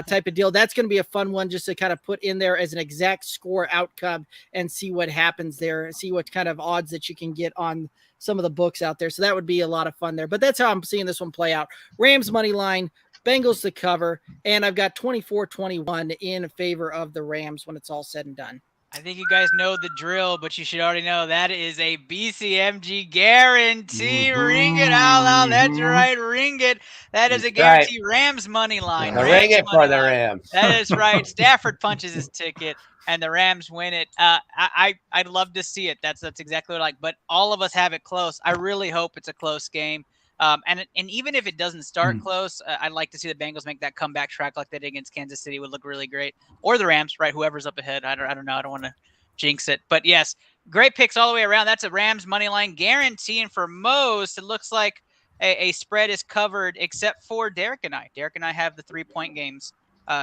type of deal. That's going to be a fun one just to kind of put in there as an exact score outcome and see what happens there, see what kind of odds that you can get on some of the books out there. So that would be a lot of fun there. But that's how I'm seeing this one play out. Rams money line, Bengals to cover, and I've got 24-21 in favor of the Rams when it's all said and done. I think you guys know the drill, but you should already know that is a BCMG guarantee. Ring it out loud. That's right. Ring it. That is a guarantee. Right. Rams money line. Ring it for the Rams. That is right. Stafford punches his ticket, and the Rams win it. I'd love to see it. That's exactly what I like. But all of us have it close. I really hope it's a close game. And even if it doesn't start close, I'd like to see the Bengals make that comeback track like they did against Kansas City. Would look really great. Or the Rams, right? Whoever's up ahead. I don't know. I don't want to jinx it. But yes, great picks all the way around. That's a Rams money line guarantee. And for most, it looks like a spread is covered except for Derek and I. Derek and I have the 3-point games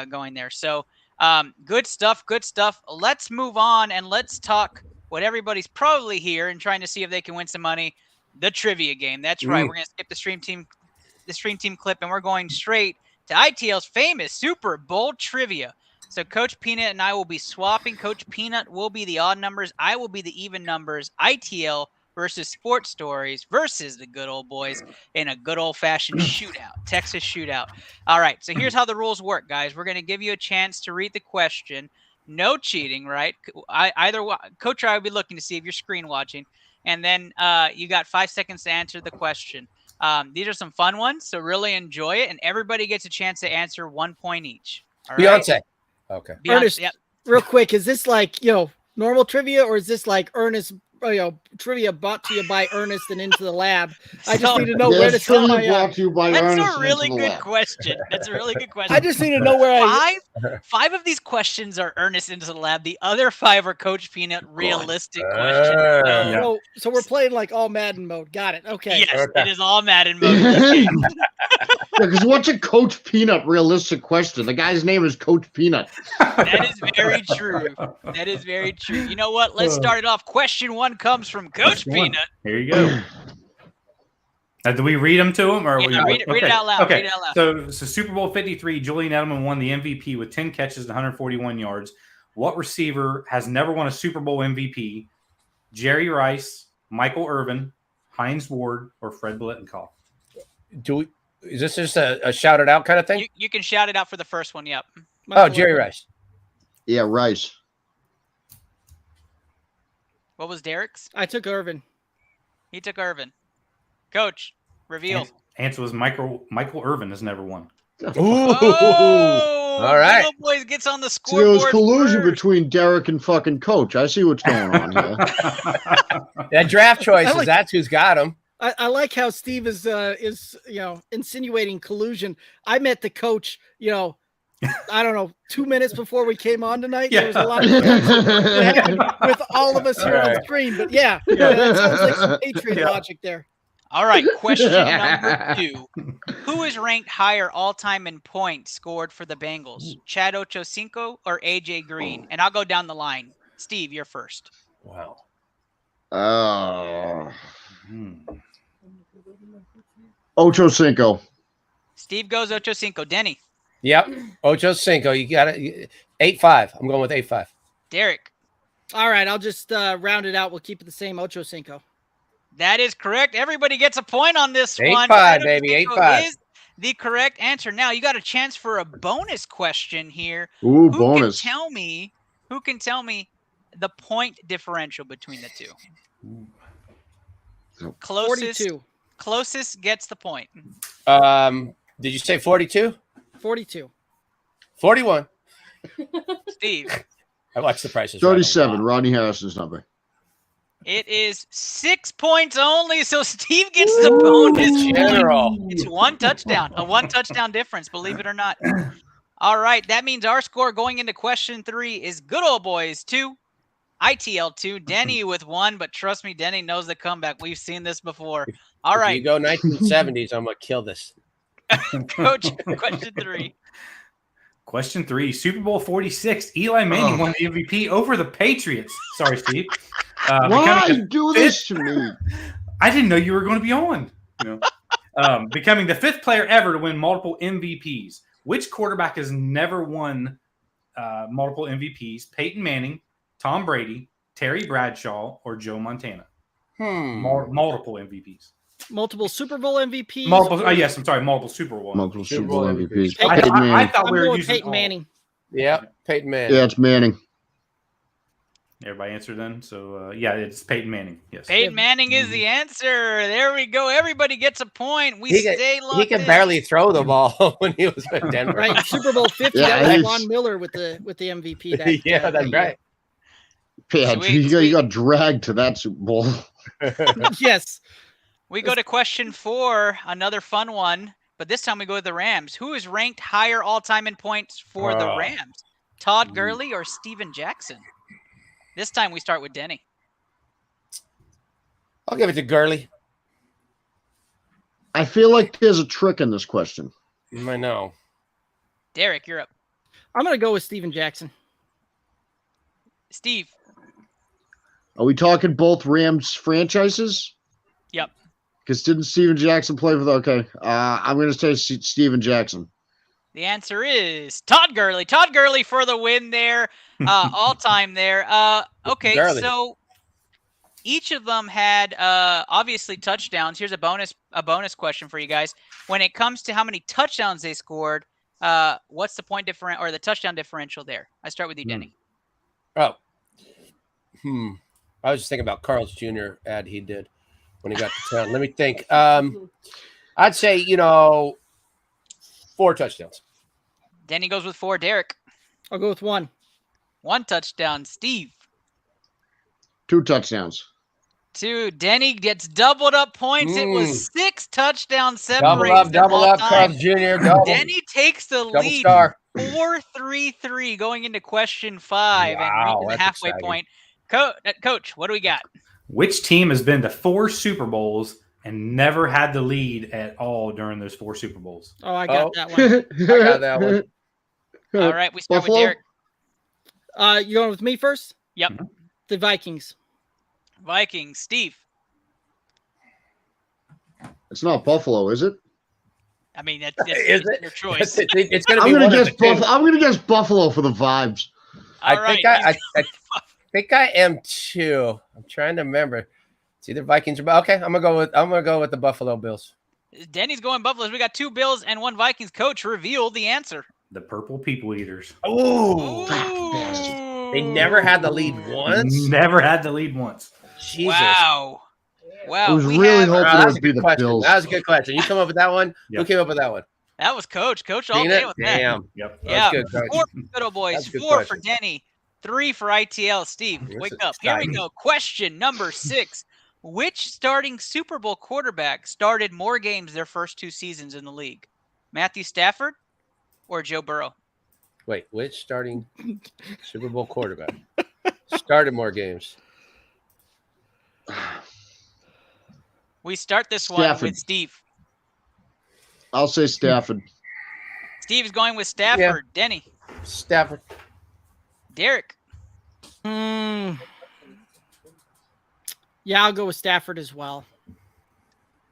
going there. So good stuff. Good stuff. Let's move on and let's talk what everybody's probably here and trying to see if they can win some money. The trivia game. That's right. We're going to skip the stream team clip, and we're going straight to ITL's famous Super Bowl trivia. So Coach Peanut and I will be swapping. Coach Peanut will be the odd numbers. I will be the even numbers. ITL versus Sports Stories versus the good old boys in a good old-fashioned shootout, Texas shootout. All right, so here's how the rules work, guys. We're going to give you a chance to read the question. No cheating, right? Coach or I will be looking to see if you're screen watching. And then you got 5 seconds to answer the question. These are some fun ones, so really enjoy it. And everybody gets a chance to answer 1 point each. All right? Beyonce. Okay. Ernest, Yep. real quick, is this like, normal trivia, or is this like Ernest, trivia brought to you by Ernest and Into the Lab? I just need to know where to send my. Brought to you by That's Ernest a really Into the good Lab. question. That's a really good question. I just need to know where Five of these questions are Ernest Into the Lab. The other 5 are Coach Peanut realistic questions. So we're playing like all Madden mode. Got it. Okay. Yes, it is all Madden mode. Because what's a Coach Peanut realistic question? The guy's name is Coach Peanut. That is very true. That is very true. You know what? Let's start it off. Question 1 comes from Coach Peanut. Here you go. Do we read them to him? Or read it out loud. Okay. Read it out loud. So Super Bowl 53, Julian Edelman won the MVP with 10 catches and 141 yards. What receiver has never won a Super Bowl MVP? Jerry Rice, Michael Irvin, Hines Ward, or Fred Biletnikoff? Is this just a shout it out kind of thing? You can shout it out for the first one. Yep. Jerry Rice. Yeah, Rice. What was Derek's? I took Irvin. He took Irvin. Coach, reveal. Answer was Michael Irvin has never won. Ooh. Oh, all right. Little Boys gets on the See, there scoreboard. was collusion first. between Derek and fucking Coach. I see what's going on here. That draft choices, that's who's got him. I like how Steve is insinuating collusion. I met the coach, I don't know, 2 minutes before we came on tonight. Yeah. There was a lot of with all of us here on the screen. But that sounds like some Patriot logic there. All right, question number 2. Who is ranked higher all-time in points scored for the Bengals? Chad Ochocinco or A.J. Green? And I'll go down the line. Steve, you're first. Wow. Ochocinco. Steve goes Ochocinco. Denny. Yep. Ochocinco. You got it. 8-5. I'm going with 8-5. Derek. All right, I'll just round it out. We'll keep it the same. Ochocinco. That is correct. Everybody gets a point on this 8-5, one. baby. 8-5 is the correct answer. Now you got a chance for a bonus question here. Ooh, Who bonus. Who can tell me the point differential between the two? Closest 42. Closest gets the point. Did you say 42? 42. 41. Steve. I watched The Price is 37. Rodney Harrison's number. It is 6 points only, so Steve gets the bonus General. point. It's a one touchdown difference, believe it or not. All right, that means our score going into question 3 is Good Old Boys 2, ITL 2, Denny with 1, but trust me, Denny knows the comeback. We've seen this before. All If right. you go 1970s, I'm going to kill this. Coach, question 3. Question 3, Super Bowl 46. Eli Manning won the MVP over the Patriots. Sorry, Steve. Why you do this to me? I didn't know you were going to be on. Becoming the 5th player ever to win multiple MVPs. Which quarterback has never won multiple MVPs? Peyton Manning, Tom Brady, Terry Bradshaw, or Joe Montana? Multiple MVPs. Multiple Super Bowl MVPs. Multiple Super Bowl. Multiple Super Bowl MVPs. I thought we were using Peyton Manning. Yeah, Peyton Manning. Yeah, it's Manning. Everybody answered then. So, it's Peyton Manning. Yes. Peyton Manning is the answer. There we go. Everybody gets a point. He could barely throw the ball when he was with Denver. Right, Super Bowl 50. That was Von Miller with the MVP. Yeah, that's right. Yeah, you got dragged to that Super Bowl. Yes. We go to question 4, another fun one, but this time we go with the Rams. Who is ranked higher all-time in points for the Rams? Todd Gurley or Steven Jackson? This time we start with Denny. I'll give it to Gurley. I feel like there's a trick in this question. I know. Derek, you're up. I'm going to go with Steven Jackson. Steve. Are we talking both Rams franchises? Yep. Because didn't Steven Jackson play for the... Okay. I'm going to say Steven Jackson. The answer is Todd Gurley. Todd Gurley for the win there, all time there. Okay, Gurley. so each of them had obviously touchdowns. Here's a bonus question for you guys. When it comes to how many touchdowns they scored, what's the point differential or the touchdown differential there? I start with you, Denny. Oh, I was just thinking about Carl's Jr. ad he did when he got to town. Let me think. I'd say 4 touchdowns. Denny goes with 4. Derek. I'll go with 1. 1 touchdown. Steve. 2 touchdowns. 2. Denny gets doubled up points. It was 6 touchdowns Double separates up, all time. Carl's Jr. Double. Denny takes the Double lead, star. 4-3-3 going into question 5 and reaching the that's halfway exciting. point. Coach, what do we got? Which team has been to 4 Super Bowls and never had the lead at all during those 4 Super Bowls? Oh, I got that one. I got that one. All right, we start Buffalo? with Derek. You going with me first? Yep. The Vikings. Vikings. Steve. It's not Buffalo, is it? I mean, that's Is it? your choice. It's going to I'm be gonna one of guess the two. I'm gonna guess Buffalo for the vibes. All right. I think I am too. I'm trying to remember. It's either Vikings or okay. I'm gonna go with the Buffalo Bills. Denny's going Buffaloes. We got 2 Bills and 1 Vikings. Coach, reveal the answer. The Purple People Eaters. Oh, they never had the lead once. Never had the lead once. Jesus. Wow. I was we really have- hoping That it was a would be good the question. Bills. That was a good question. You come up with that one? Yep. Who came up with that one? That was Coach. Coach all Dana? day with that. Damn. Yep. Yeah, That's good, Coach. 4 for Good Old Boys, That's a good 4 for question. Denny, 3 for ITL. Steve, This wake is up. Here we exciting. go. Question number 6. Which starting Super Bowl quarterback started more games their first 2 seasons in the league? Matthew Stafford or Joe Burrow? Wait, which starting Super Bowl quarterback started more games? We start this one Stafford. with Steve. I'll say Stafford. Steve's going with Stafford. Denny. Stafford. Derek. Yeah, I'll go with Stafford as well.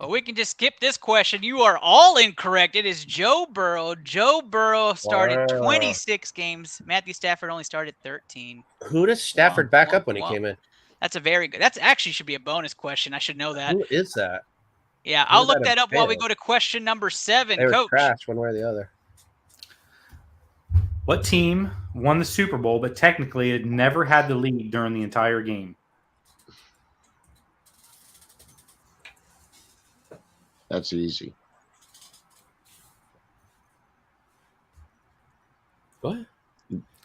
Well, we can just skip this question. You are all incorrect. It is Joe Burrow. Joe Burrow started Wow. 26 games. Matthew Stafford only started 13. Who does Stafford back up when he Wow. came in? That's a very good. That's actually should be a bonus question. I should know that. Who is that? Yeah, Who I'll would look that that have up while we been? go to question number 7. They were Coach. trash one way or the other. What team won the Super Bowl but technically it never had the lead during the entire game? That's easy. What?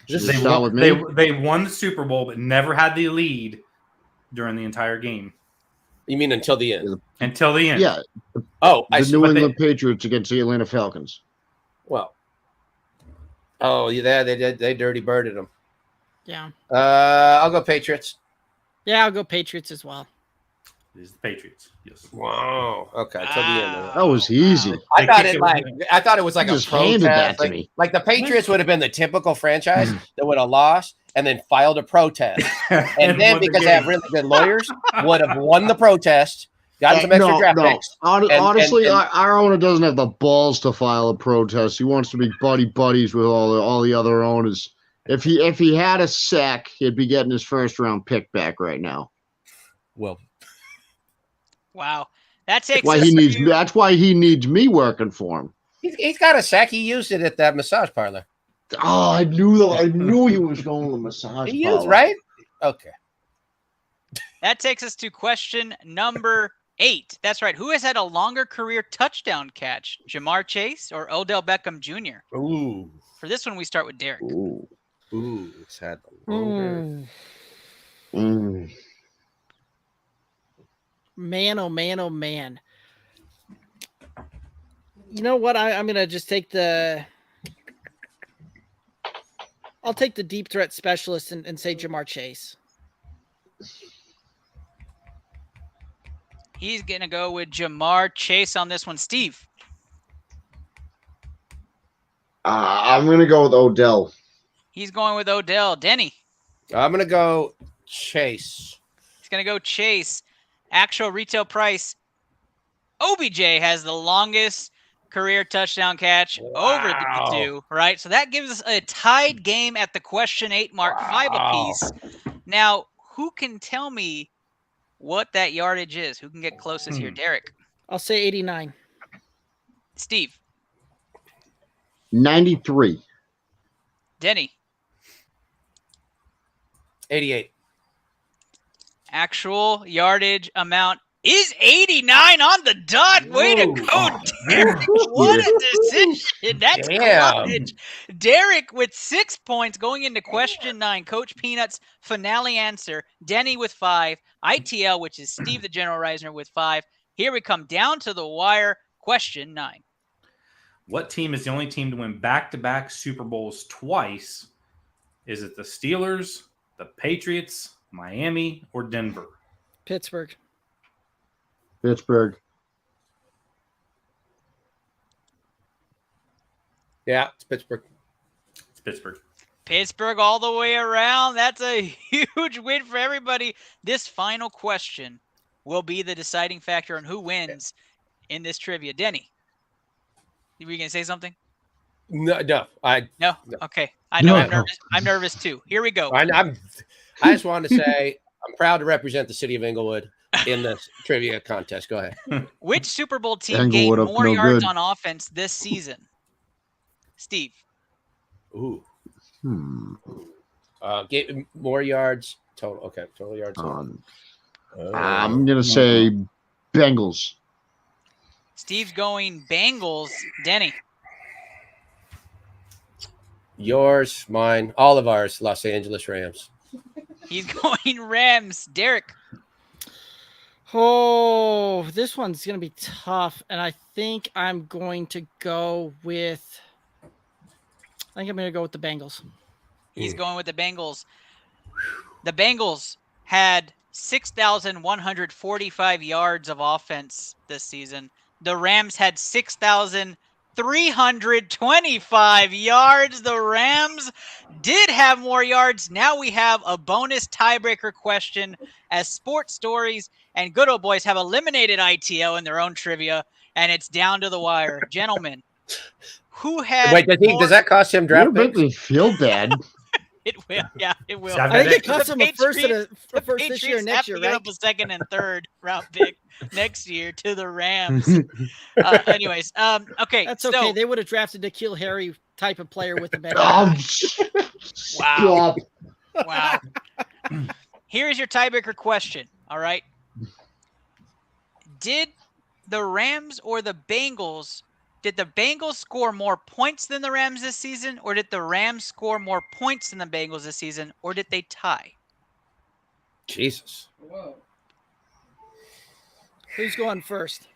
Just They start with me. they won the Super Bowl but never had the lead during the entire game You mean until the end? until the end. Yeah, Oh, I the see. New but they- England Patriots against the Atlanta Falcons. Well. Oh, yeah, they did. They dirty birded them. Yeah. I'll go Patriots. Yeah, I'll go Patriots as well. It is the Patriots. Yes. Wow. Okay, till the end. Wow. That was easy. I They thought kicked it was like You a just handed that protest. to me. Like the Patriots would have been the typical franchise that would have lost and then filed a protest, and then won the because they have game. really good lawyers, would have won the protest, gotten some extra draft picks. Honestly, and- our owner doesn't have the balls to file a protest. He wants to be buddies with all the other owners. If he had a sack, he'd be getting his first round pick back right now. Well, Wow. That takes Why us he needs to- that's why he needs me working for him. he's got a sack. He used it at that massage parlor. Oh, I knew he was going to the massage. He used, parlor. right? Okay. That takes us to question number 8. That's right. Who has had a longer career touchdown catch? Jamar Chase or Odell Beckham Jr.? Ooh. For this one, we start with Derek. Ooh. It's had the longer. Mm. Man, oh man, oh man. You know what? I'm gonna just take I'll take the deep threat specialist and say Jamar Chase. He's going to go with Jamar Chase on this one. Steve. I'm gonna go with Odell. He's going with Odell. Denny. I'm gonna go Chase. He's going to go Chase. Actual retail price. OBJ has the longest career touchdown catch over the 2, right? So that gives us a tied game at the question 8 mark, 5 apiece. Now, who can tell me what that yardage is? Who can get closest here? Derek. I'll say 89. Steve. 93. Denny. 88. Actual yardage amount is 89 on the dot. Way to go, Derek. What a decision. That's clutch. Derek with 6 points going into question 9. Coach Peanut's finale answer. Denny with 5. ITL, which is Steve the General Reisner, with 5. Here we come down to the wire. Question 9. What team is the only team to win back-to-back Super Bowls twice? Is it the Steelers, the Patriots, Miami, or Denver? Pittsburgh. Pittsburgh. Yeah, it's Pittsburgh. It's Pittsburgh. Pittsburgh all the way around. That's a huge win for everybody. This final question will be the deciding factor on who wins in this trivia. Denny, were you going to say something? No. No? Okay. I know. I'm nervous too. Here we go. I just wanted to say I'm proud to represent the city of Inglewood in this trivia contest. Go ahead. Which Super Bowl team gained more yards on offense this season? Steve. Ooh. Get more yards total. Okay, total yards. I'm gonna say Bengals. Steve's going Bengals. Denny. Yours, mine, all of ours. Los Angeles Rams. He's going Rams. Derek. Oh, this one's going to be tough. And I think I'm going to go with the Bengals. He's going with the Bengals. The Bengals had 6,145 yards of offense this season. The Rams had 6,325 yards. The Rams did have more yards. Now we have a bonus tiebreaker question as Sports Stories and Good Old Boys have eliminated ITL in their own trivia, and it's down to the wire. Gentlemen, who had... Wait, does that cost him draft picks? Make me feel bad. It will. Yeah, it will. I think it costs him a first this year and next year, right? Up a second and third round pick next year to the Rams. Anyways, okay. That's okay. So, they would have drafted a N'Keal Harry type of player with the Bengals. Wow. Wow. Here's your tiebreaker question. All right. Did the Rams or the Bengals? Did the Bengals score more points than the Rams this season, or did the Rams score more points than the Bengals this season, or did they tie? Jesus. Whoa. Who's going first?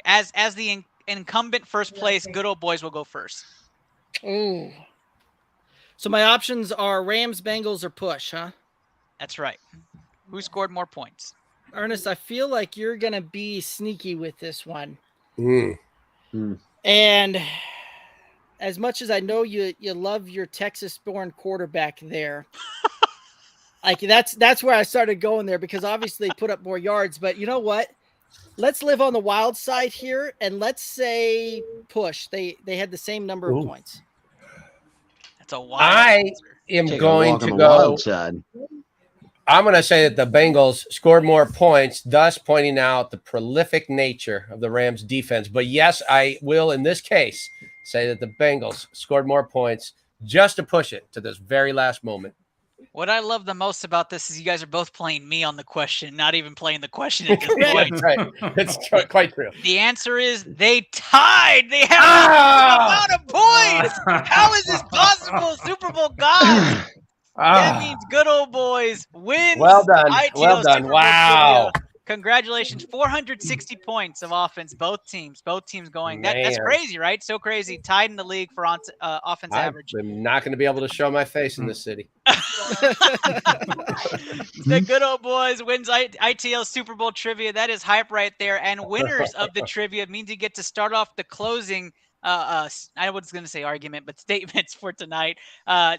As the incumbent first place, Good Old Boys will go first. Ooh. So my options are Rams, Bengals, or push, huh? That's right. Who scored more points? Ernest, I feel like you're going to be sneaky with this one. And as much as I know you love your Texas-born quarterback there, like that's where I started going there because obviously they put up more yards. But you know what? Let's live on the wild side here, and let's say push. They had the same number of points. That's a wild answer. am going to go. I'm going to say that the Bengals scored more points, thus pointing out the prolific nature of the Rams defense. But yes, I will, in this case, say that the Bengals scored more points just to push it to this very last moment. What I love the most about this is you guys are both playing me on the question, not even playing the question at this point. That's right. It's quite true. The answer is they tied. They have the amount of points. How is this possible, Super Bowl gods? That means Good Old Boys wins. Well done. ITL Well done. Super Bowl Wow. trivia. Congratulations. 460 points of offense. Both teams going. That's crazy, right? So crazy. Tied in the league for offense average. I'm not going to be able to show my face in this city. The Good Old Boys wins ITL Super Bowl trivia. That is hype right there. And winners of the trivia means you get to start off the closing I was going to say argument, but statements for tonight.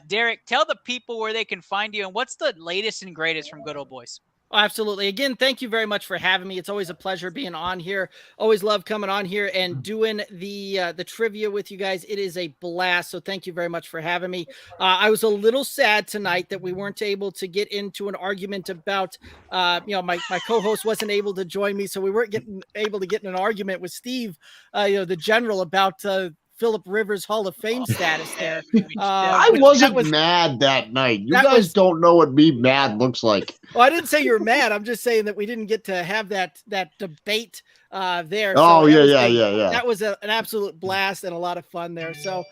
Derek, tell the people where they can find you and what's the latest and greatest from Good Old Boys. Oh, absolutely. Again, thank you very much for having me. It's always a pleasure being on here. Always love coming on here and doing the trivia with you guys. It is a blast. So thank you very much for having me. I was a little sad tonight that we weren't able to get into an argument about, my co-host wasn't able to join me. So we weren't able to get in an argument with Steve, the general about Phillip Rivers Hall of Fame status there. I wasn't mad that night. You guys don't know what being mad looks like. Well, I didn't say you're mad. I'm just saying that we didn't get to have that debate there. Oh, so yeah. That was an absolute blast and a lot of fun there. So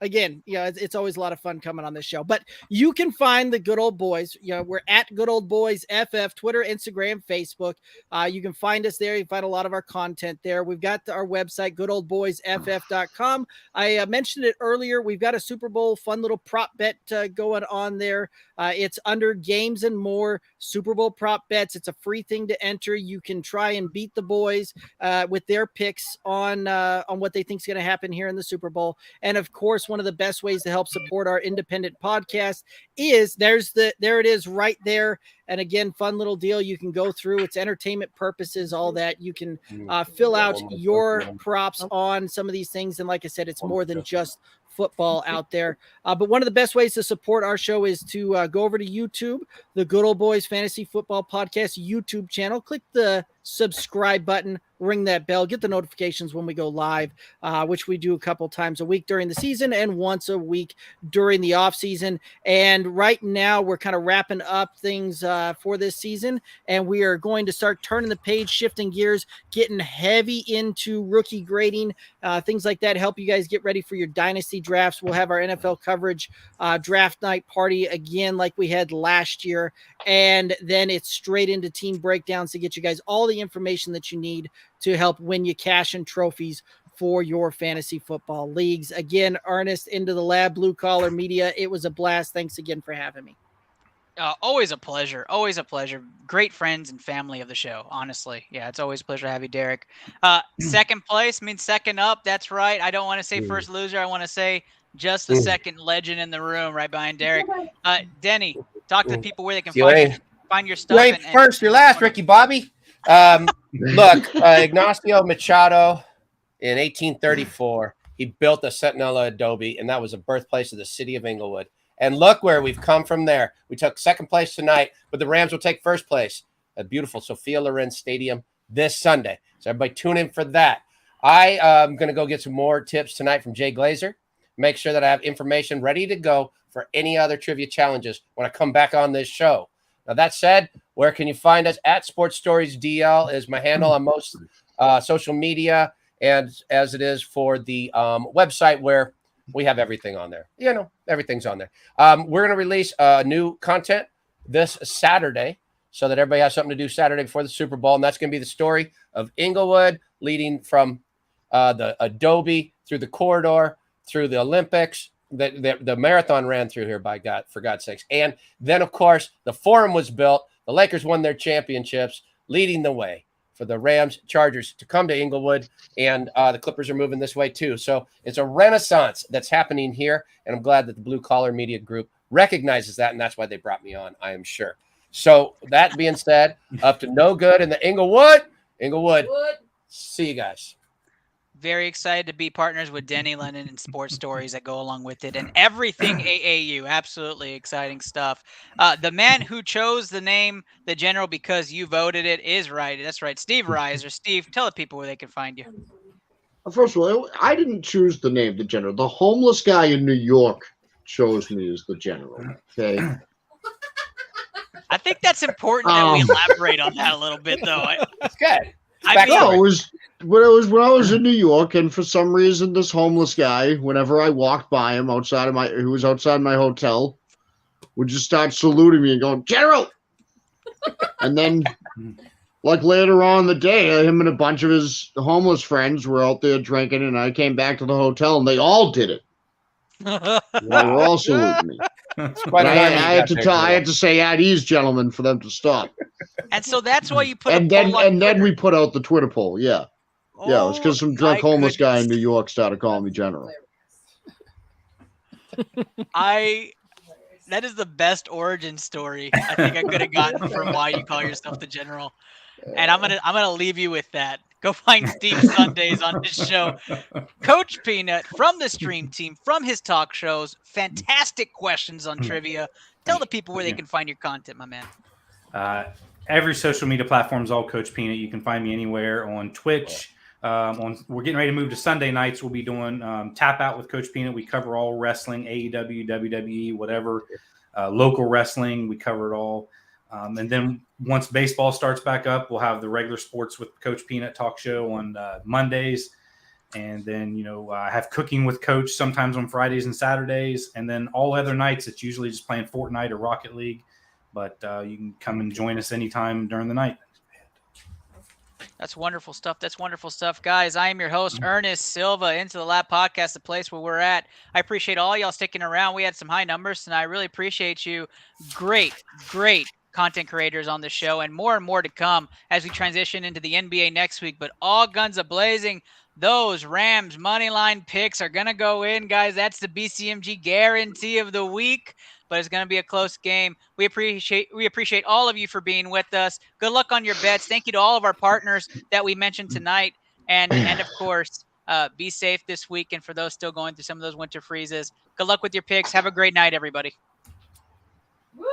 again, it's always a lot of fun coming on this show. But you can find the Good Old Boys. We're at Good Old Boys FF, Twitter, Instagram, Facebook. You can find us there. You can find a lot of our content there. We've got our website, goodoldboysff.com. I mentioned it earlier. We've got a Super Bowl fun little prop bet going on there. It's under Games and More Super Bowl prop bets. It's a free thing to enter. You can try and beat the boys with their picks on what they think is going to happen here in the Super Bowl. And of course, one of the best ways to help support our independent podcast is there it is right there. And again, fun little deal. You can go through, it's entertainment purposes, all that. You can fill out your props on some of these things. And like I said, it's more than just football out there. But one of the best ways to support our show is to go over to YouTube, the Good Old Boys Fantasy Football Podcast YouTube channel. Click the subscribe button, ring that bell, get the notifications when we go live, which we do a couple times a week during the season and once a week during the off season. And right now we're kind of wrapping up things for this season, and we are going to start turning the page, shifting gears, getting heavy into rookie grading, things like that, help you guys get ready for your dynasty drafts. We'll have our NFL coverage draft night party again like we had last year, and then it's straight into team breakdowns to get you guys all the information that you need to help win you cash and trophies for your fantasy football leagues. Again, Ernest, Into the Lab, Blue Collar Media, it was a blast. Thanks again for having me. Always a pleasure. Always a pleasure. Great friends and family of the show, honestly. Yeah, it's always a pleasure to have you, Derek. Second place means second up. That's right. I don't want to say first loser. I want to say just the second legend in the room right behind Derek. Denny, talk to the people where they can find your stuff. You ain't first, you're last, Ricky Bobby. Look, Ignacio Machado in 1834, he built the Centinela Adobe, and that was the birthplace of the city of Inglewood. And look where we've come from there. We took second place tonight, but the Rams will take first place at beautiful Sophia Loren Stadium this Sunday. So everybody tune in for that. I am going to go get some more tips tonight from Jay Glazer. Make sure that I have information ready to go for any other trivia challenges when I come back on this show. Now, that said, where can you find us? At Sports Stories DL is my handle on most social media, and as it is for the website where we have everything on there. Everything's on there. We're going to release new content this Saturday so that everybody has something to do Saturday before the Super Bowl, and that's going to be the story of Inglewood leading from the Adobe through the corridor, through the Olympics. The marathon ran through here, for God's sakes. And then, of course, the Forum was built. The Lakers won their championships, leading the way for the Rams Chargers to come to Inglewood, and the Clippers are moving this way too. So it's a renaissance that's happening here, and I'm glad that the Blue Collar Media Group recognizes that, and that's why they brought me on, I am sure. So that being said, up to no good in the Inglewood. See you guys. Very excited to be partners with Denny, Lennon, and sports stories that go along with it, and everything AAU. Absolutely exciting stuff. The man who chose the name, the General, because you voted it is right. That's right. Steve Reisner. Steve, tell the people where they can find you. First of all, I didn't choose the name, the General. The homeless guy in New York chose me as the General. Okay. I think that's important that we elaborate on that a little bit, though. It's good. It was when I was in New York, and for some reason, this homeless guy, whenever I walked by him who was outside my hotel, would just start saluting me and going, "General!" And then, like later on in the day, him and a bunch of his homeless friends were out there drinking, and I came back to the hotel, and they all did it. They were all saluting me. I had to say at ease, gentlemen, for them to stop. And so that's why you put. Then we put out the Twitter poll. Yeah, it was because some drunk homeless guy in New York started calling me General. That is the best origin story I think I could have gotten from why you call yourself the General. And I'm gonna leave you with that. Go find Steve Sundays on his show. Coach Peanut from the Stream Team, from his talk shows. Fantastic questions on trivia. Tell the people where they can find your content, my man. Every social media platform is all Coach Peanut. You can find me anywhere on Twitch. We're getting ready to move to Sunday nights. We'll be doing Tap Out with Coach Peanut. We cover all wrestling, AEW, WWE, whatever, local wrestling. We cover it all. And then once baseball starts back up, we'll have the regular sports with Coach Peanut talk show on Mondays. And then, I have cooking with Coach sometimes on Fridays and Saturdays. And then all other nights, it's usually just playing Fortnite or Rocket League. But you can come and join us anytime during the night. That's wonderful stuff. That's wonderful stuff, guys. I am your host, Ernest Silva, Into the Lab Podcast, the place where we're at. I appreciate all y'all sticking around. We had some high numbers tonight. I really appreciate you. Great content creators on the show, and more to come as we transition into the NBA next week. But all guns a-blazing. Those Rams money line picks are going to go in, guys. That's the BCMG guarantee of the week. But it's going to be a close game. We appreciate all of you for being with us. Good luck on your bets. Thank you to all of our partners that we mentioned tonight. And of course, be safe this week. And for those still going through some of those winter freezes, good luck with your picks. Have a great night, everybody. Woo.